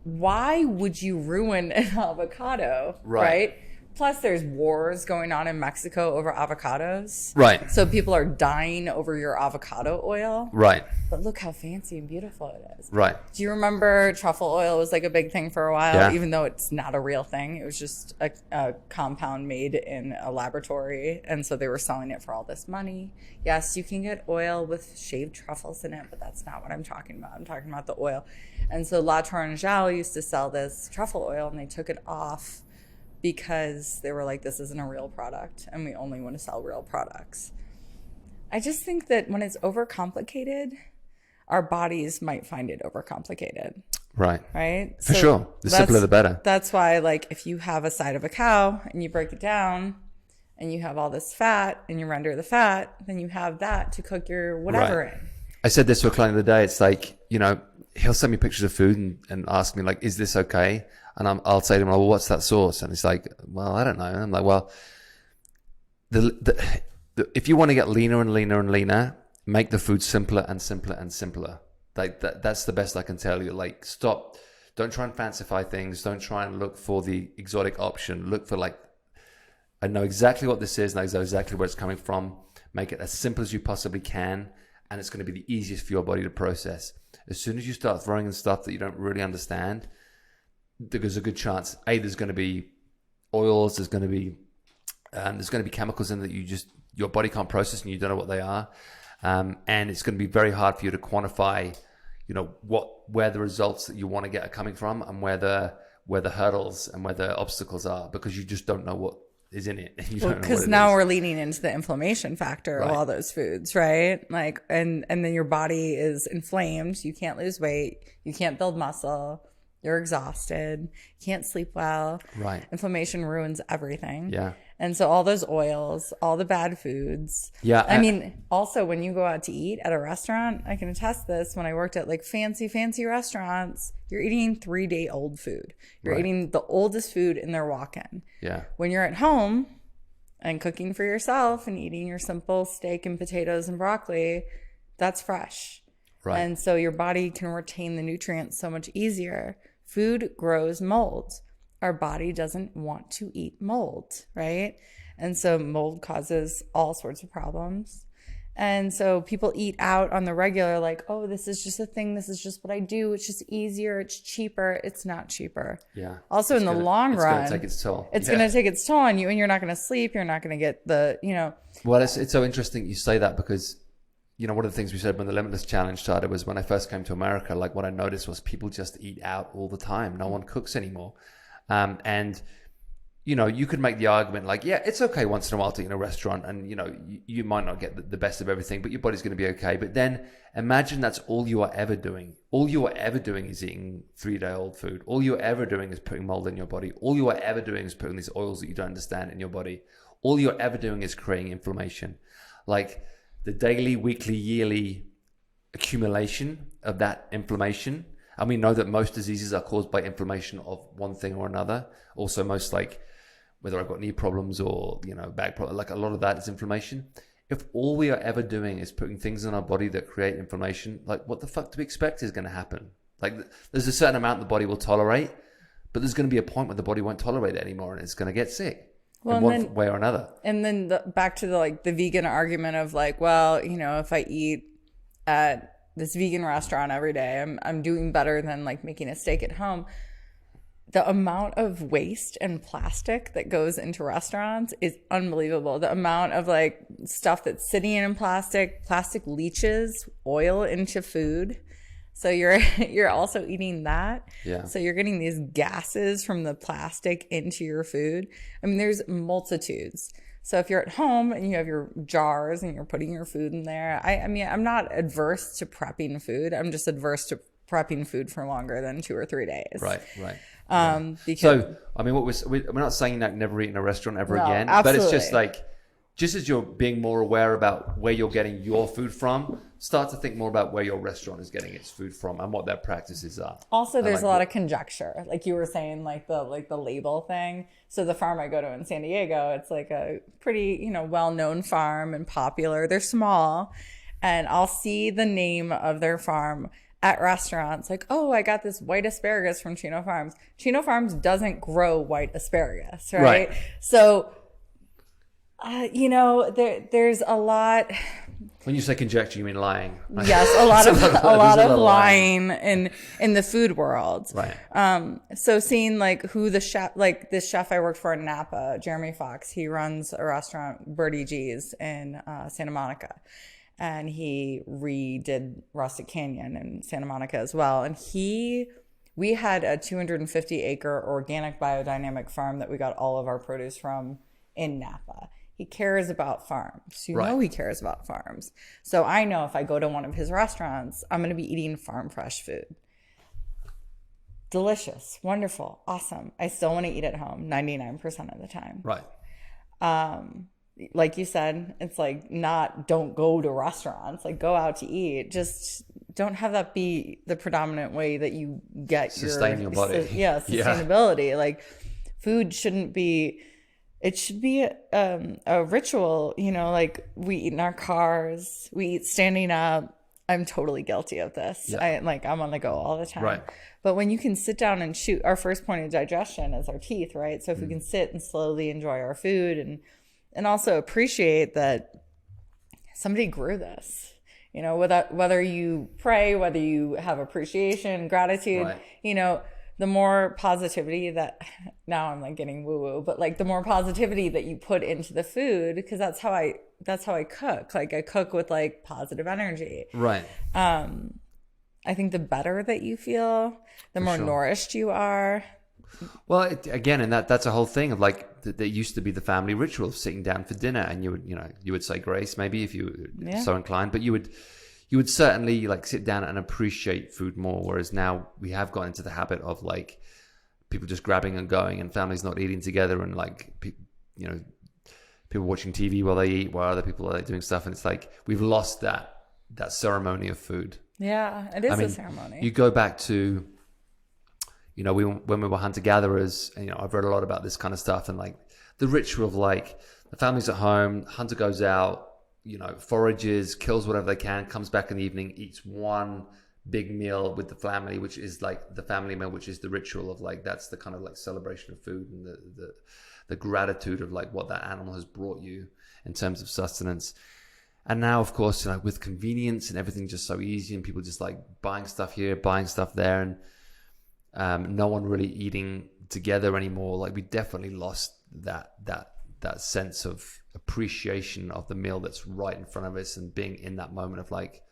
Speaker 2: why would you ruin an avocado? Right? Plus, there's wars going on in Mexico over avocados.
Speaker 1: Right.
Speaker 2: So people are dying over your avocado oil.
Speaker 1: Right.
Speaker 2: But look how fancy and beautiful it is.
Speaker 1: Right.
Speaker 2: Do you remember truffle oil was like a big thing for a while,
Speaker 1: Yeah.
Speaker 2: even though it's not a real thing? It was just a compound made in a laboratory. And so they were selling it for all this money. Yes, you can get oil with shaved truffles in it, but that's not what I'm talking about. I'm talking about the oil. And so La Tourangelle used to sell this truffle oil, and they took it off because they were like, this isn't a real product, and we only want to sell real products. I just think that when it's overcomplicated, our bodies might find it overcomplicated.
Speaker 1: Right.
Speaker 2: Right?
Speaker 1: For sure. The simpler the better.
Speaker 2: That's why, like, if you have a side of a cow and you break it down and you have all this fat and you render the fat, then you have that to cook your whatever in.
Speaker 1: I said this to a client the other day. It's like, he'll send me pictures of food and ask me, like, is this okay? And I'll say to him, well, what's that sauce? And he's like, well, I don't know. And I'm like, well, if you want to get leaner and leaner and leaner, make the food simpler and simpler and simpler. Like that's the best I can tell you. Like, stop. Don't try and fancify things. Don't try and look for the exotic option. Look for, like, I know exactly what this is. I know exactly where it's coming from. Make it as simple as you possibly can. And it's going to be the easiest for your body to process. As soon as you start throwing in stuff that you don't really understand, there's a good chance, there's going to be oils, there's going to be chemicals in that your body can't process and you don't know what they are. And it's going to be very hard for you to quantify, where the results that you want to get are coming from and where the hurdles and where the obstacles are, because you just don't know what is in it.
Speaker 2: Because now we're leaning into the inflammation factor of all those foods, right? Like, and then your body is inflamed. You can't lose weight. You can't build muscle. You're exhausted. You can't sleep well.
Speaker 1: Right.
Speaker 2: Inflammation ruins everything.
Speaker 1: Yeah.
Speaker 2: And so all those oils, all the bad foods.
Speaker 1: Yeah.
Speaker 2: I mean, also when you go out to eat at a restaurant, I can attest this. When I worked at like fancy restaurants, you're eating 3-day-old food. You're eating the oldest food in their walk-in.
Speaker 1: Yeah.
Speaker 2: When you're at home and cooking for yourself and eating your simple steak and potatoes and broccoli, that's fresh. Right. And so your body can retain the nutrients so much easier. Food grows mold. Our body doesn't want to eat mold, right? And so mold causes all sorts of problems. And so people eat out on the regular, like, oh, this is just a thing. This is just what I do. It's just easier. It's cheaper. It's not cheaper. Yeah. Also, in the long run,
Speaker 1: it's going to take its toll.
Speaker 2: It's going to take its toll on you, and you're not going to sleep. You're not going to get the,
Speaker 1: Well, it's so interesting you say that, because one of the things we said when the Limitless Challenge started was when I first came to America, like what I noticed was people just eat out all the time. No one cooks anymore. And you could make the argument like, yeah, it's okay once in a while to eat in a restaurant, and you might not get the best of everything, but your body's going to be okay. But then imagine that's all you are ever doing. All you are ever doing is eating 3-day-old food. All you are ever doing is putting mold in your body. All you are ever doing is putting these oils that you don't understand in your body. All you're ever doing is creating inflammation. Like, the daily, weekly, yearly accumulation of that inflammation. And we know that most diseases are caused by inflammation of one thing or another. Also, most, like, whether I've got knee problems or, back problems, like a lot of that is inflammation. If all we are ever doing is putting things in our body that create inflammation, like, what the fuck do we expect is going to happen? Like, there's a certain amount the body will tolerate, but there's going to be a point where the body won't tolerate it anymore and it's going to get sick. In one way or another.
Speaker 2: And then back to the vegan argument of like, well, if I eat at this vegan restaurant every day, I'm doing better than like making a steak at home. The amount of waste and plastic that goes into restaurants is unbelievable. The amount of like stuff that's sitting in plastic leaches oil into food. So you're also eating that. Yeah. So you're getting these gases from the plastic into your food. I mean, there's multitudes. So if you're at home and you have your jars and you're putting your food in there, I mean, I'm not adverse to prepping food. I'm just adverse to prepping food for longer than 2 or 3 days.
Speaker 1: Right.
Speaker 2: Because,
Speaker 1: so, I mean, we're not saying that never eat in a restaurant ever again,
Speaker 2: absolutely.
Speaker 1: but it's just like, just as you're being more aware about where you're getting your food from, start to think more about where your restaurant is getting its food from and what their practices are.
Speaker 2: Also, there's a lot of conjecture. Like you were saying, like the label thing. So the farm I go to in San Diego, it's like a pretty, you know, well-known farm and popular. They're small. And I'll see the name of their farm at restaurants, like, oh, I got this white asparagus from Chino Farms. Chino Farms doesn't grow white asparagus, right? So, you know, there's a lot.
Speaker 1: When you say conjecture, you mean lying. Right?
Speaker 2: Yes, a lot of lying in the food world.
Speaker 1: Right.
Speaker 2: So seeing like who the chef, like this chef I worked for in Napa, Jeremy Fox, he runs a restaurant, Blvd's in Santa Monica. And he redid Rustic Canyon in Santa Monica as well. And we had a 250 acre organic biodynamic farm that we got all of our produce from in Napa. He cares about farms. You know he cares about farms. So I know if I go to one of his restaurants, I'm going to be eating farm fresh food. Delicious, wonderful, awesome. I still want to eat at home 99% of the time.
Speaker 1: Right.
Speaker 2: Like you said, it's like don't go to restaurants, like go out to eat. Just don't have that be the predominant way that you get
Speaker 1: sustain your body.
Speaker 2: Sustainability. Like food shouldn't be, it should be a ritual, you know, like we eat in our cars, we eat standing up. I'm totally guilty of this. Yeah. I'm on the go all the time.
Speaker 1: Right.
Speaker 2: But when you can sit down and shoot, our first point of digestion is our teeth, right? So if we can sit and slowly enjoy our food and also appreciate that somebody grew this, you know, whether you pray, whether you have appreciation, gratitude, you know, the more positivity that, now I'm like getting woo woo, but like the more positivity that you put into the food, because that's how I cook. Like I cook with like positive energy.
Speaker 1: Right.
Speaker 2: I think the better that you feel, the more nourished you are.
Speaker 1: Well, again, and that's a whole thing of like there used to be the family ritual of sitting down for dinner, and you would say grace maybe if you were so inclined, but you would certainly like sit down and appreciate food more. Whereas now we have got into the habit of like people just grabbing and going, and families not eating together, and like people watching TV while they eat, while other people are doing stuff, and it's like we've lost that ceremony of food.
Speaker 2: Yeah, it is a ceremony.
Speaker 1: You go back to, you know, when we were hunter-gatherers, and, you know, I've read a lot about this kind of stuff, and like the ritual of like the family's at home, hunter goes out, you know, forages, kills whatever they can, comes back in the evening, eats one big meal with the family, which is like the family meal, which is the ritual of like, that's the kind of like celebration of food and the gratitude of like what that animal has brought you in terms of sustenance. And now, of course, you know, with convenience and everything just so easy, and people just like buying stuff here, buying stuff there, and no one really eating together anymore. Like we definitely lost that sense of appreciation of the meal that's right in front of us, and being in that moment of like,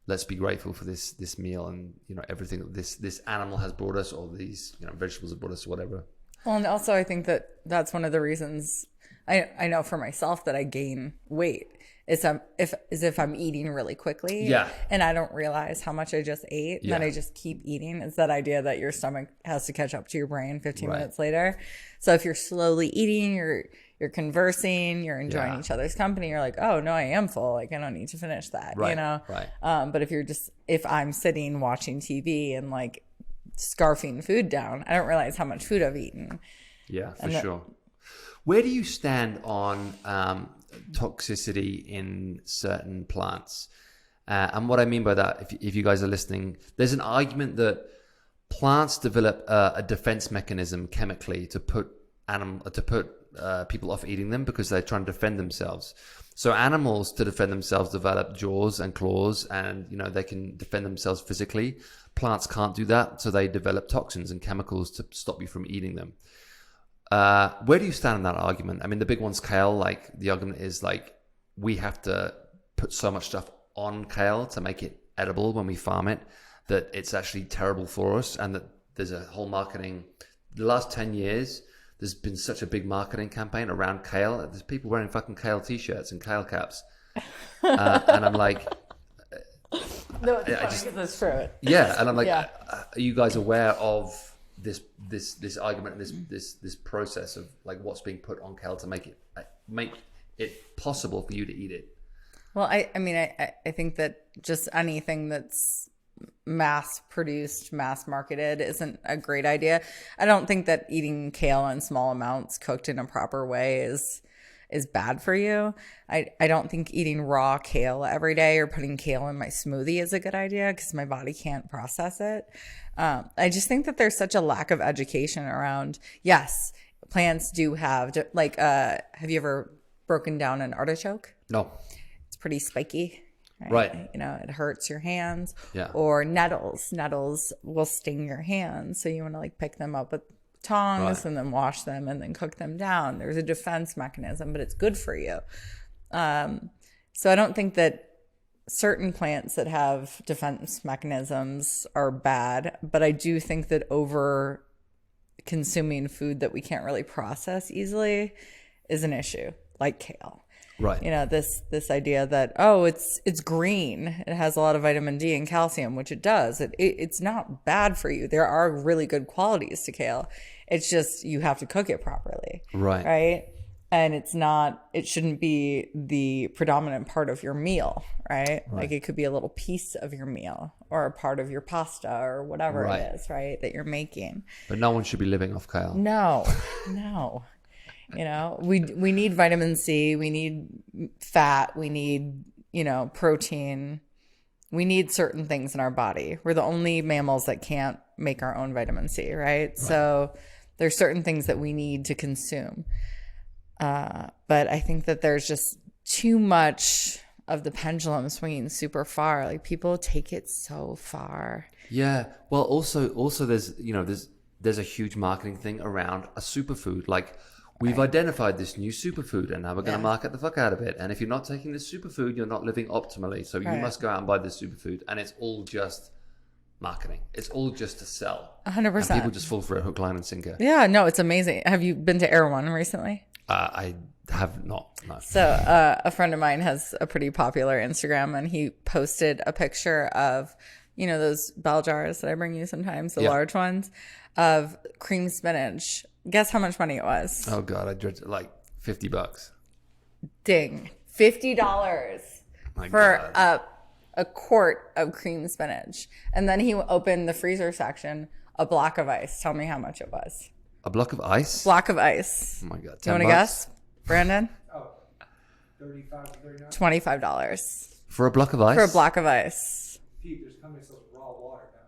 Speaker 1: let's be grateful for this meal, and, you know, everything that this animal has brought us, or these, you know, vegetables have brought us, or whatever.
Speaker 2: Well, and also I think that's one of the reasons I know for myself that I gain weight. Is if I'm eating really quickly, and I don't realize how much I just ate, and then I just keep eating. It's that idea that your stomach has to catch up to your brain 15 minutes later. So if you're slowly eating, you're conversing, you're enjoying each other's company, you're like, oh no, I am full. Like I don't need to finish that, you know?
Speaker 1: Right.
Speaker 2: But if I'm sitting watching TV and like scarfing food down, I don't realize how much food I've eaten.
Speaker 1: Yeah, for sure. Where do you stand on toxicity in certain plants? And what I mean by that, if you guys are listening, there's an argument that plants develop a defense mechanism chemically to put people off eating them, because they're trying to defend themselves. So animals, to defend themselves, develop jaws and claws, and, you know, they can defend themselves physically. Plants can't do that, so they develop toxins and chemicals to stop you from eating them. Where do you stand on that argument? I mean, the big one's kale. Like the argument is like, we have to put so much stuff on kale to make it edible when we farm it, that it's actually terrible for us. And that there's a whole marketing, the last 10 years, there's been such a big marketing campaign around kale. There's people wearing fucking kale t-shirts and kale caps. And I'm like,
Speaker 2: no, it's funny because that's true.
Speaker 1: Yeah. And I'm like, are you guys aware of this argument and this process of like what's being put on kale to make it possible for you to eat it.
Speaker 2: Well, I mean, I think that just anything that's mass produced, mass marketed isn't a great idea. I don't think that eating kale in small amounts cooked in a proper way is bad for you. I don't think eating raw kale every day or putting kale in my smoothie is a good idea because my body can't process it. I just think that there's such a lack of education around, yes, plants do have, like, have you ever broken down an artichoke?
Speaker 1: No.
Speaker 2: It's pretty spiky.
Speaker 1: Right.
Speaker 2: You know, it hurts your hands.
Speaker 1: Yeah.
Speaker 2: Or nettles will sting your hands. So you want to like pick them up with tongs and then wash them and then cook them down. There's a defense mechanism, but it's good for you. So I don't think that certain plants that have defense mechanisms are bad, but I do think that over consuming food that we can't really process easily is an issue, like kale.
Speaker 1: Right.
Speaker 2: You know, this idea that, oh, it's green. It has a lot of vitamin D and calcium, which it does. It's not bad for you. There are really good qualities to kale. It's just you have to cook it properly.
Speaker 1: Right.
Speaker 2: Right. And it shouldn't be the predominant part of your meal, right? Like it could be a little piece of your meal or a part of your pasta or whatever it is, right, that you're making.
Speaker 1: But no one should be living off kale.
Speaker 2: No. You know, we need vitamin C, we need fat, we need, you know, protein. We need certain things in our body. We're the only mammals that can't make our own vitamin C, right? So there's certain things that we need to consume. But I think that there's just too much of the pendulum swinging super far. Like people take it so far.
Speaker 1: Yeah. Well, also there's, you know, there's a huge marketing thing around a superfood. Like we've identified this new superfood and now we're going to market the fuck out of it. And if you're not taking this superfood, you're not living optimally. So you must go out and buy this superfood. And it's all just marketing. It's all just to sell.
Speaker 2: 100%.
Speaker 1: And people just fall for it hook, line and sinker.
Speaker 2: Yeah, no, it's amazing. Have you been to Air One recently?
Speaker 1: I have not. No.
Speaker 2: So a friend of mine has a pretty popular Instagram and he posted a picture of, you know, those bell jars that I bring you sometimes, the large ones, of cream spinach. Guess how much money it was?
Speaker 1: Oh God, I dread like $50.
Speaker 2: Ding. $50 for a quart of cream spinach. And then he opened the freezer section, a block of ice. Tell me how much it was.
Speaker 1: A block of ice?
Speaker 2: Block of ice.
Speaker 1: Oh my God.
Speaker 2: Do you want to guess, Brandon?
Speaker 3: Oh, $35 to $39.
Speaker 2: $25.
Speaker 1: For a block of ice?
Speaker 2: For a block of ice.
Speaker 3: Pete, there's a company that sells raw water now.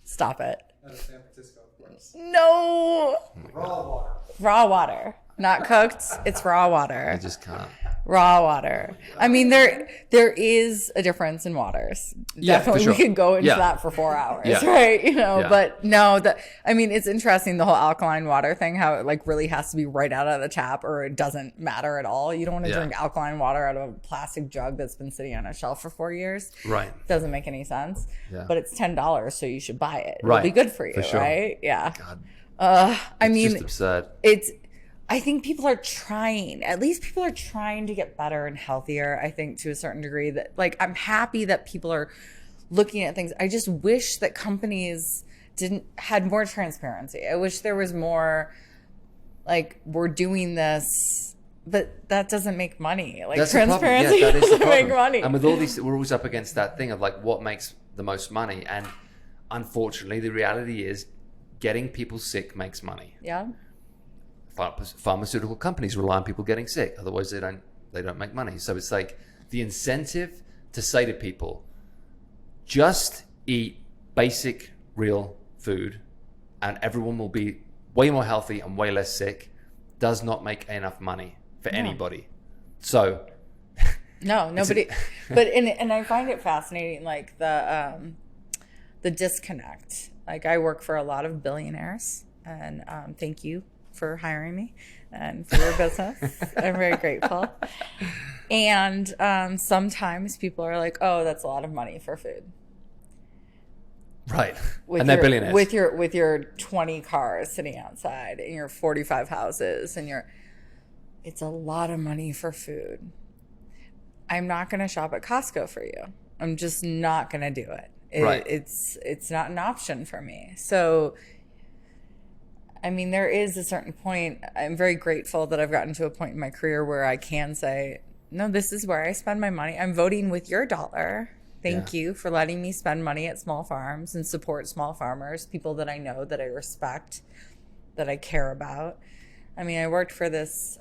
Speaker 2: Stop it.
Speaker 3: Out of San Francisco, of course.
Speaker 2: No.
Speaker 3: Raw water.
Speaker 2: Raw water. Not cooked. It's raw water.
Speaker 1: I just can't.
Speaker 2: Raw water. I mean, there is a difference in waters.
Speaker 1: Yeah,
Speaker 2: Definitely,
Speaker 1: for sure.
Speaker 2: we could go into that for 4 hours,
Speaker 1: Yeah.
Speaker 2: right? You know,
Speaker 1: Yeah.
Speaker 2: but no, I mean, it's interesting, the whole alkaline water thing, how it like really has to be right out of the tap or it doesn't matter at all. You don't want to drink alkaline water out of a plastic jug that's been sitting on a shelf for 4 years.
Speaker 1: Right.
Speaker 2: Doesn't make any sense.
Speaker 1: Yeah.
Speaker 2: But it's $10, so you should buy it.
Speaker 1: Right.
Speaker 2: It'll be good for you,
Speaker 1: For sure.
Speaker 2: right? Yeah.
Speaker 1: God.
Speaker 2: I mean,
Speaker 1: It's just absurd.
Speaker 2: I think people are trying, at least people are trying to get better and healthier, I think, to a certain degree. That, like, I'm happy that people are looking at things. I just wish that companies had more transparency. I wish there was more, like, we're doing this, but that doesn't make money. Like,
Speaker 1: That's the problem.
Speaker 2: transparency
Speaker 1: Yeah, that is the
Speaker 2: doesn't make
Speaker 1: problem.
Speaker 2: money.
Speaker 1: And with all these, we're always up against that thing of like what makes the most money. And unfortunately, the reality is getting people sick makes money.
Speaker 2: Yeah.
Speaker 1: Pharmaceutical companies rely on people getting sick, otherwise they don't make money. So it's like the incentive to say to people, just eat basic real food and everyone will be way more healthy and way less sick, does not make enough money for anybody. So
Speaker 2: no, nobody. But and I find it fascinating, like the disconnect. Like I work for a lot of billionaires, and thank you for hiring me and for your business. I'm very grateful. And sometimes people are like, "Oh, that's a lot of money for food."
Speaker 1: Right, and they're billionaires
Speaker 2: with your 20 cars sitting outside and your 45 houses and it's a lot of money for food. I'm not going to shop at Costco for you. I'm just not going to do it.
Speaker 1: Right.
Speaker 2: It's not an option for me. So I mean, there is a certain point. I'm very grateful that I've gotten to a point in my career where I can say, no, this is where I spend my money. I'm voting with your dollar. Thank you for letting me spend money at small farms and support small farmers, people that I know, that I respect, that I care about. I mean, I worked for this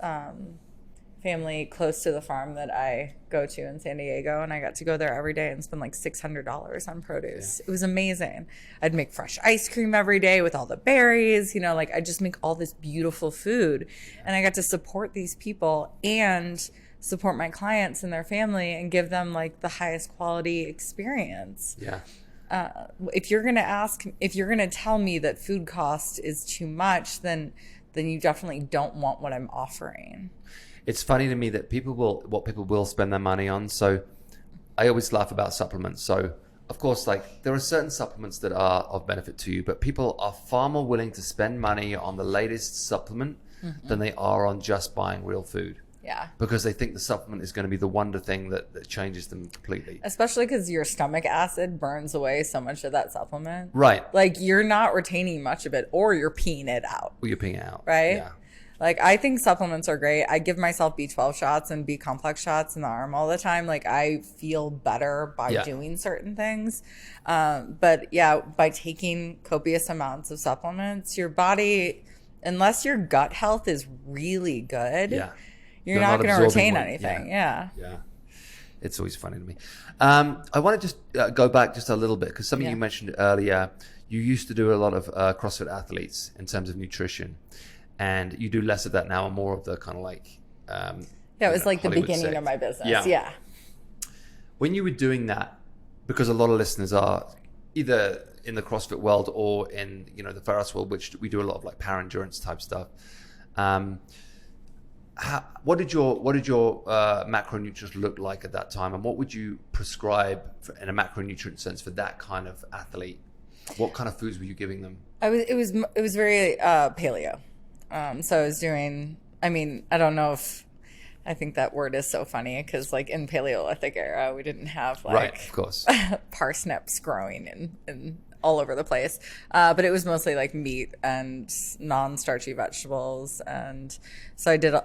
Speaker 2: family close to the farm that I go to in San Diego, and I got to go there every day and spend like $600 on produce. It was amazing. I'd make fresh ice cream every day with all the berries, like I just make all this beautiful food, and I got to support these people and support my clients and their family and give them like the highest quality experience. If you're going to tell me that food cost is too much, then you definitely don't want what I'm offering.
Speaker 1: It's funny to me that people will spend their money on. So I always laugh about supplements. So of course, like there are certain supplements that are of benefit to you, but people are far more willing to spend money on the latest supplement than they are on just buying real food.
Speaker 2: Yeah.
Speaker 1: Because they think the supplement is going to be the wonder thing that changes them completely.
Speaker 2: Especially because your stomach acid burns away so much of that supplement.
Speaker 1: Right.
Speaker 2: Like you're not retaining much of it, or you're peeing it out.
Speaker 1: Or you're peeing it out.
Speaker 2: Right?
Speaker 1: Yeah.
Speaker 2: Like I think supplements are great. I give myself B12 shots and B complex shots in the arm all the time. Like I feel better by doing certain things. But yeah, by taking copious amounts of supplements, your body, unless your gut health is really good, you're not going to retain anything. Yeah.
Speaker 1: It's always funny to me. I want to just go back just a little bit, because something you mentioned earlier, you used to do a lot of CrossFit athletes in terms of nutrition, and you do less of that now and more of the kind of like
Speaker 2: it was like Hollywood the beginning of my business. Yeah.
Speaker 1: When you were doing that, because a lot of listeners are either in the CrossFit world or in the Pharos world, which we do a lot of like power endurance type stuff, what did your macronutrients look like at that time, and what would you prescribe in a macronutrient sense for that kind of athlete? What kind of foods were you giving them?
Speaker 2: It was very paleo. So I was doing, I don't know if, I think that word is so funny because like in Paleolithic era, we didn't have like
Speaker 1: right, of course.
Speaker 2: parsnips growing in all over the place. But it was mostly like meat and non-starchy vegetables. And so I did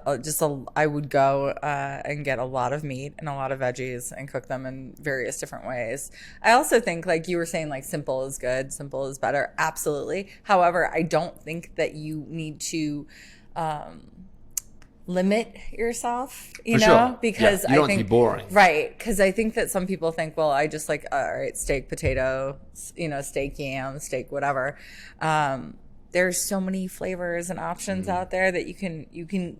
Speaker 2: I would go and get a lot of meat and a lot of veggies and cook them in various different ways. I also think, like you were saying, like simple is good, simple is better. Absolutely. However, I don't think that you need to limit yourself, because
Speaker 1: you don't want to be boring.
Speaker 2: Right. Because I think that some people think, well, I just like, all right, steak, potato, steak, yam, steak, whatever. There's so many flavors and options out there that you can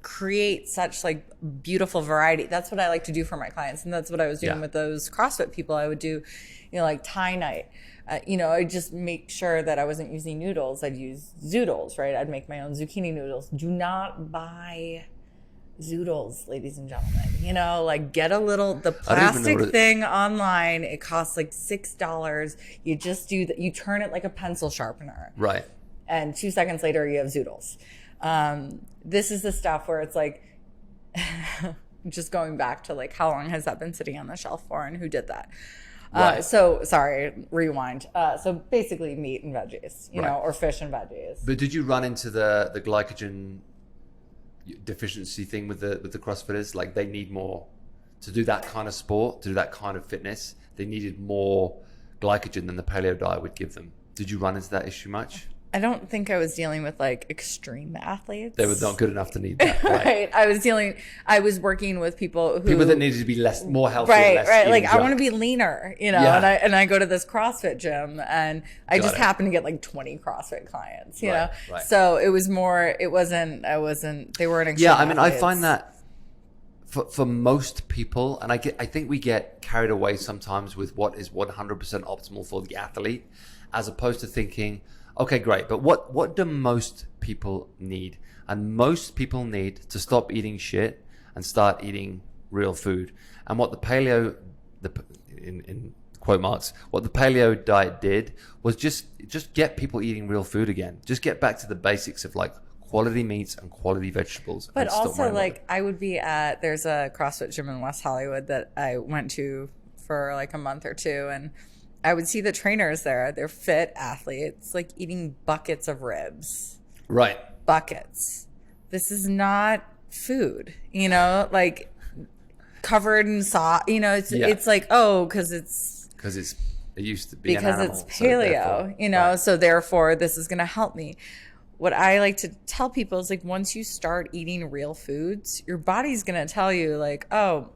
Speaker 2: create such like beautiful variety. That's what I like to do for my clients. And that's what I was doing with those CrossFit people. I would do, like Thai night. I just make sure that I wasn't using noodles. I'd use zoodles, right? I'd make my own zucchini noodles. Do not buy zoodles, ladies and gentlemen. Like get the plastic thing online. It costs like $6. You just do that. You turn it like a pencil sharpener.
Speaker 1: Right.
Speaker 2: And 2 seconds later, you have zoodles. This is the stuff where it's like, just going back to like, how long has that been sitting on the shelf for and who did that?
Speaker 1: Right.
Speaker 2: So sorry, rewind. So basically meat and veggies, or fish and veggies.
Speaker 1: But did you run into the glycogen deficiency thing with the CrossFitters? Like they need more to do that kind of sport, to do that kind of fitness. They needed more glycogen than the paleo diet would give them. Did you run into that issue much?
Speaker 2: I don't think I was dealing with like extreme athletes.
Speaker 1: They were not good enough to need that.
Speaker 2: Right. I was working with people
Speaker 1: that needed to be more healthy.
Speaker 2: Right. Like I want to be leaner, and I go to this CrossFit gym and I just happen to get like 20 CrossFit clients, you know? Right. So it was more, they weren't extreme athletes.
Speaker 1: I find that for most people, and I think we get carried away sometimes with what is 100% optimal for the athlete, as opposed to thinking, okay, great, but what do most people need? And most people need to stop eating shit and start eating real food. And what the paleo, in quote marks, what the paleo diet did was just get people eating real food again. Just get back to the basics of like quality meats and quality vegetables.
Speaker 2: But also, like, I would be there's a CrossFit gym in West Hollywood that I went to for like a month or two, and I would see the trainers there. They're fit athletes, like eating buckets of ribs.
Speaker 1: Right.
Speaker 2: buckets. This is not food, you know, like covered in sauce, you know, it's like, oh, because it
Speaker 1: used to be
Speaker 2: because
Speaker 1: an animal,
Speaker 2: it's paleo, you know,
Speaker 1: right.
Speaker 2: so therefore this is going to help me. What I like to tell people is like, once you start eating real foods, your body's going to tell you like, oh,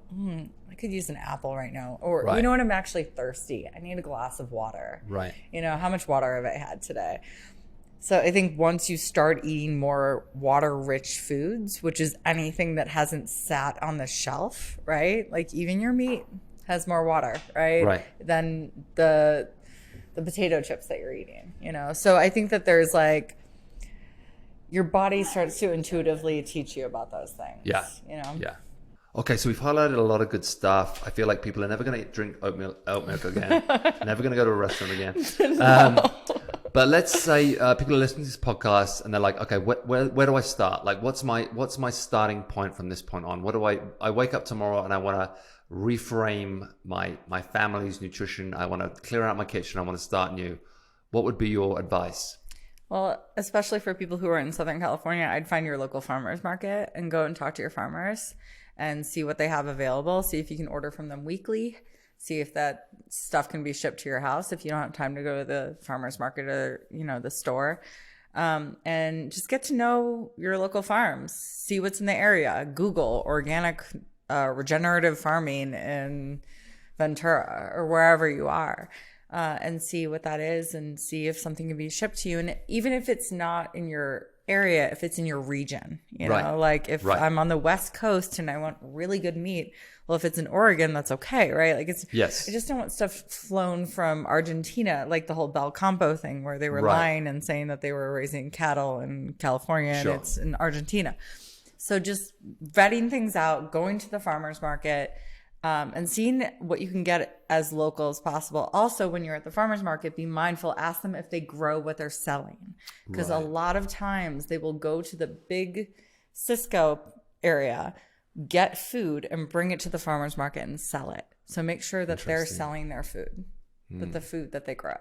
Speaker 2: I could use an apple right now. Or,
Speaker 1: right.
Speaker 2: you know what, I'm actually thirsty. I need a glass of water.
Speaker 1: Right.
Speaker 2: You know, how much water have I had today? So I think once you start eating more water-rich foods, which is anything that hasn't sat on the shelf, right? Like even your meat has more water, right?
Speaker 1: Right.
Speaker 2: Than the potato chips that you're eating, you know? So I think that there's like, your body starts to intuitively teach you about those things.
Speaker 1: Yeah.
Speaker 2: You know?
Speaker 1: Yeah. Okay, so we've highlighted a lot of good stuff. I feel like people are never going to drink oat milk again. Never going to go to a restaurant again.
Speaker 2: No.
Speaker 1: But let's say people are listening to this podcast and they're like, okay, where do I start? Like, what's my starting point from this point on? What do I wake up tomorrow and I want to reframe my family's nutrition. I want to clear out my kitchen. I want to start new. What would be your advice?
Speaker 2: Well, especially for people who are in Southern California, I'd find your local farmers market and go and talk to your farmers and see what they have available. See if you can order from them weekly. See if that stuff can be shipped to your house if you don't have time to go to the farmers market or, you know, the store. And just get to know your local farms. See what's in the area. Google organic regenerative farming in Ventura or wherever you are. And see what that is and see if something can be shipped to you. And even if it's not in your area, if it's in your region, you know, like if I'm on the West Coast and I want really good meat, well, if it's in Oregon, that's okay, right? Like it's,
Speaker 1: yes.
Speaker 2: I just don't want stuff flown from Argentina, like the whole Bel Campo thing where they were lying and saying that they were raising cattle in California and it's in Argentina. So just vetting things out, going to the farmer's market, and seeing what you can get as local as possible. Also, when you're at the farmer's market, be mindful, ask them if they grow what they're selling. Because a lot of times they will go to the big Cisco area, get food and bring it to the farmer's market and sell it. So make sure that they're selling their food, with the food that they grow.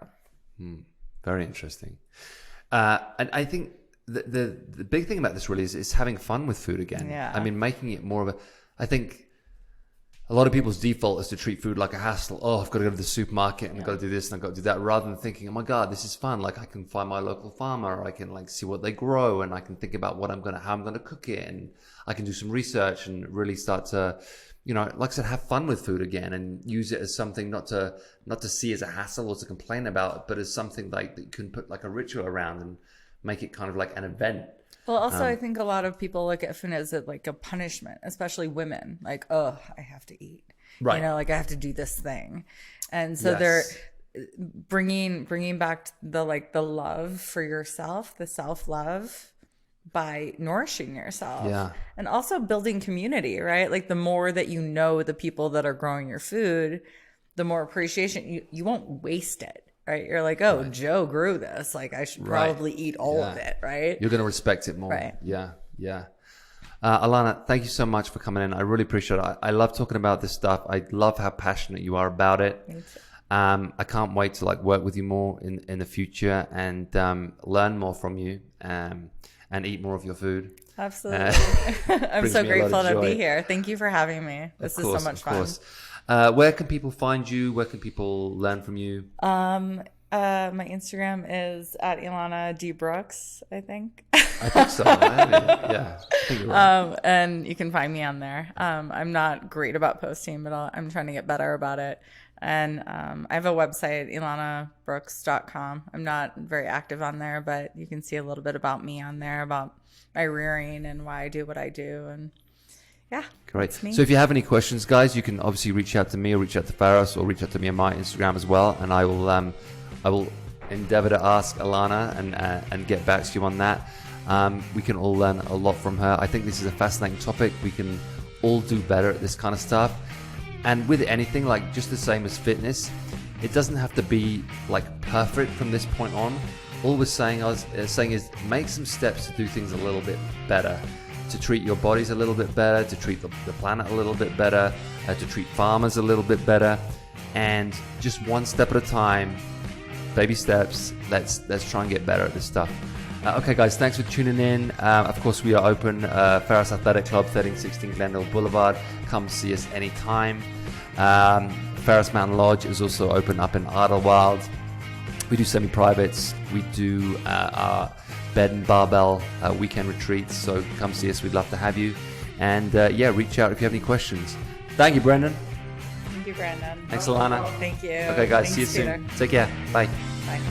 Speaker 1: Very interesting. And I think the big thing about this really is having fun with food again.
Speaker 2: Yeah.
Speaker 1: I mean, making it more of I think a lot of people's default is to treat food like a hassle. Oh, I've got to go to the supermarket and I've got to do this and I've got to do that, rather than thinking, oh my God, this is fun. Like I can find my local farmer, or I can like see what they grow, and I can think about how I'm going to cook it, and I can do some research and really start to, you know, like I said, have fun with food again and use it as something not to see as a hassle or to complain about, but as something like that you can put like a ritual around and make it kind of like an event.
Speaker 2: Well, also, I think a lot of people look at food as like a punishment, especially women. Like, oh, I have to eat. Right. You know, like I have to do this thing. And so they're bringing back the love for yourself, the self-love by nourishing yourself. Yeah. And also building community, right? Like the more that you know the people that are growing your food, the more appreciation. You won't waste it. Right. You're like, oh, Joe grew this. Like I should probably eat all of it. Right.
Speaker 1: You're going to respect it more.
Speaker 2: Right.
Speaker 1: Yeah. Yeah. Elana, thank you so much for coming in. I really appreciate it. I love talking about this stuff. I love how passionate you are about it. I can't wait to like work with you more in the future and learn more from you and eat more of your food.
Speaker 2: Absolutely. I'm so grateful to be here. Thank you for having me. This is so much fun.
Speaker 1: Where can people find you? Where can people learn from you?
Speaker 2: My Instagram is at Elana D. Brooks, I think.
Speaker 1: I think so. Yeah. I think you're right.
Speaker 2: And you can find me on there. I'm not great about posting, but I'm trying to get better about it. And I have a website, elanabrooks.com. I'm not very active on there, but you can see a little bit about me on there, about my rearing and why I do what I do. And yeah.
Speaker 1: Great. So if you have any questions, guys, you can obviously reach out to me or reach out to Pharos or reach out to me on my Instagram as well. And I will endeavor to ask Elana and get back to you on that. We can all learn a lot from her. I think this is a fascinating topic. We can all do better at this kind of stuff. And with anything, like just the same as fitness, it doesn't have to be like perfect from this point on. All we're saying is make some steps to do things a little bit better, to treat your bodies a little bit better, to treat the planet a little bit better, to treat farmers a little bit better, and just one step at a time, baby steps. Let's try and get better at this stuff. Okay, guys, thanks for tuning in. Of course, we are open. Pharos Athletic Club, 1316 Glendale Boulevard. Come see us anytime. Pharos Mountain Lodge is also open up in Idlewild. We do semi-privates. We do our bed and barbell weekend retreats. So come see us. We'd love to have you. And reach out if you have any questions. Thank you, Brendan.
Speaker 2: Thank you, Brandon.
Speaker 1: Thanks, Elana.
Speaker 2: Thank you.
Speaker 1: Okay, guys,
Speaker 2: Thanks,
Speaker 1: see you soon.
Speaker 2: Peter.
Speaker 1: Take care. Bye.
Speaker 2: Bye.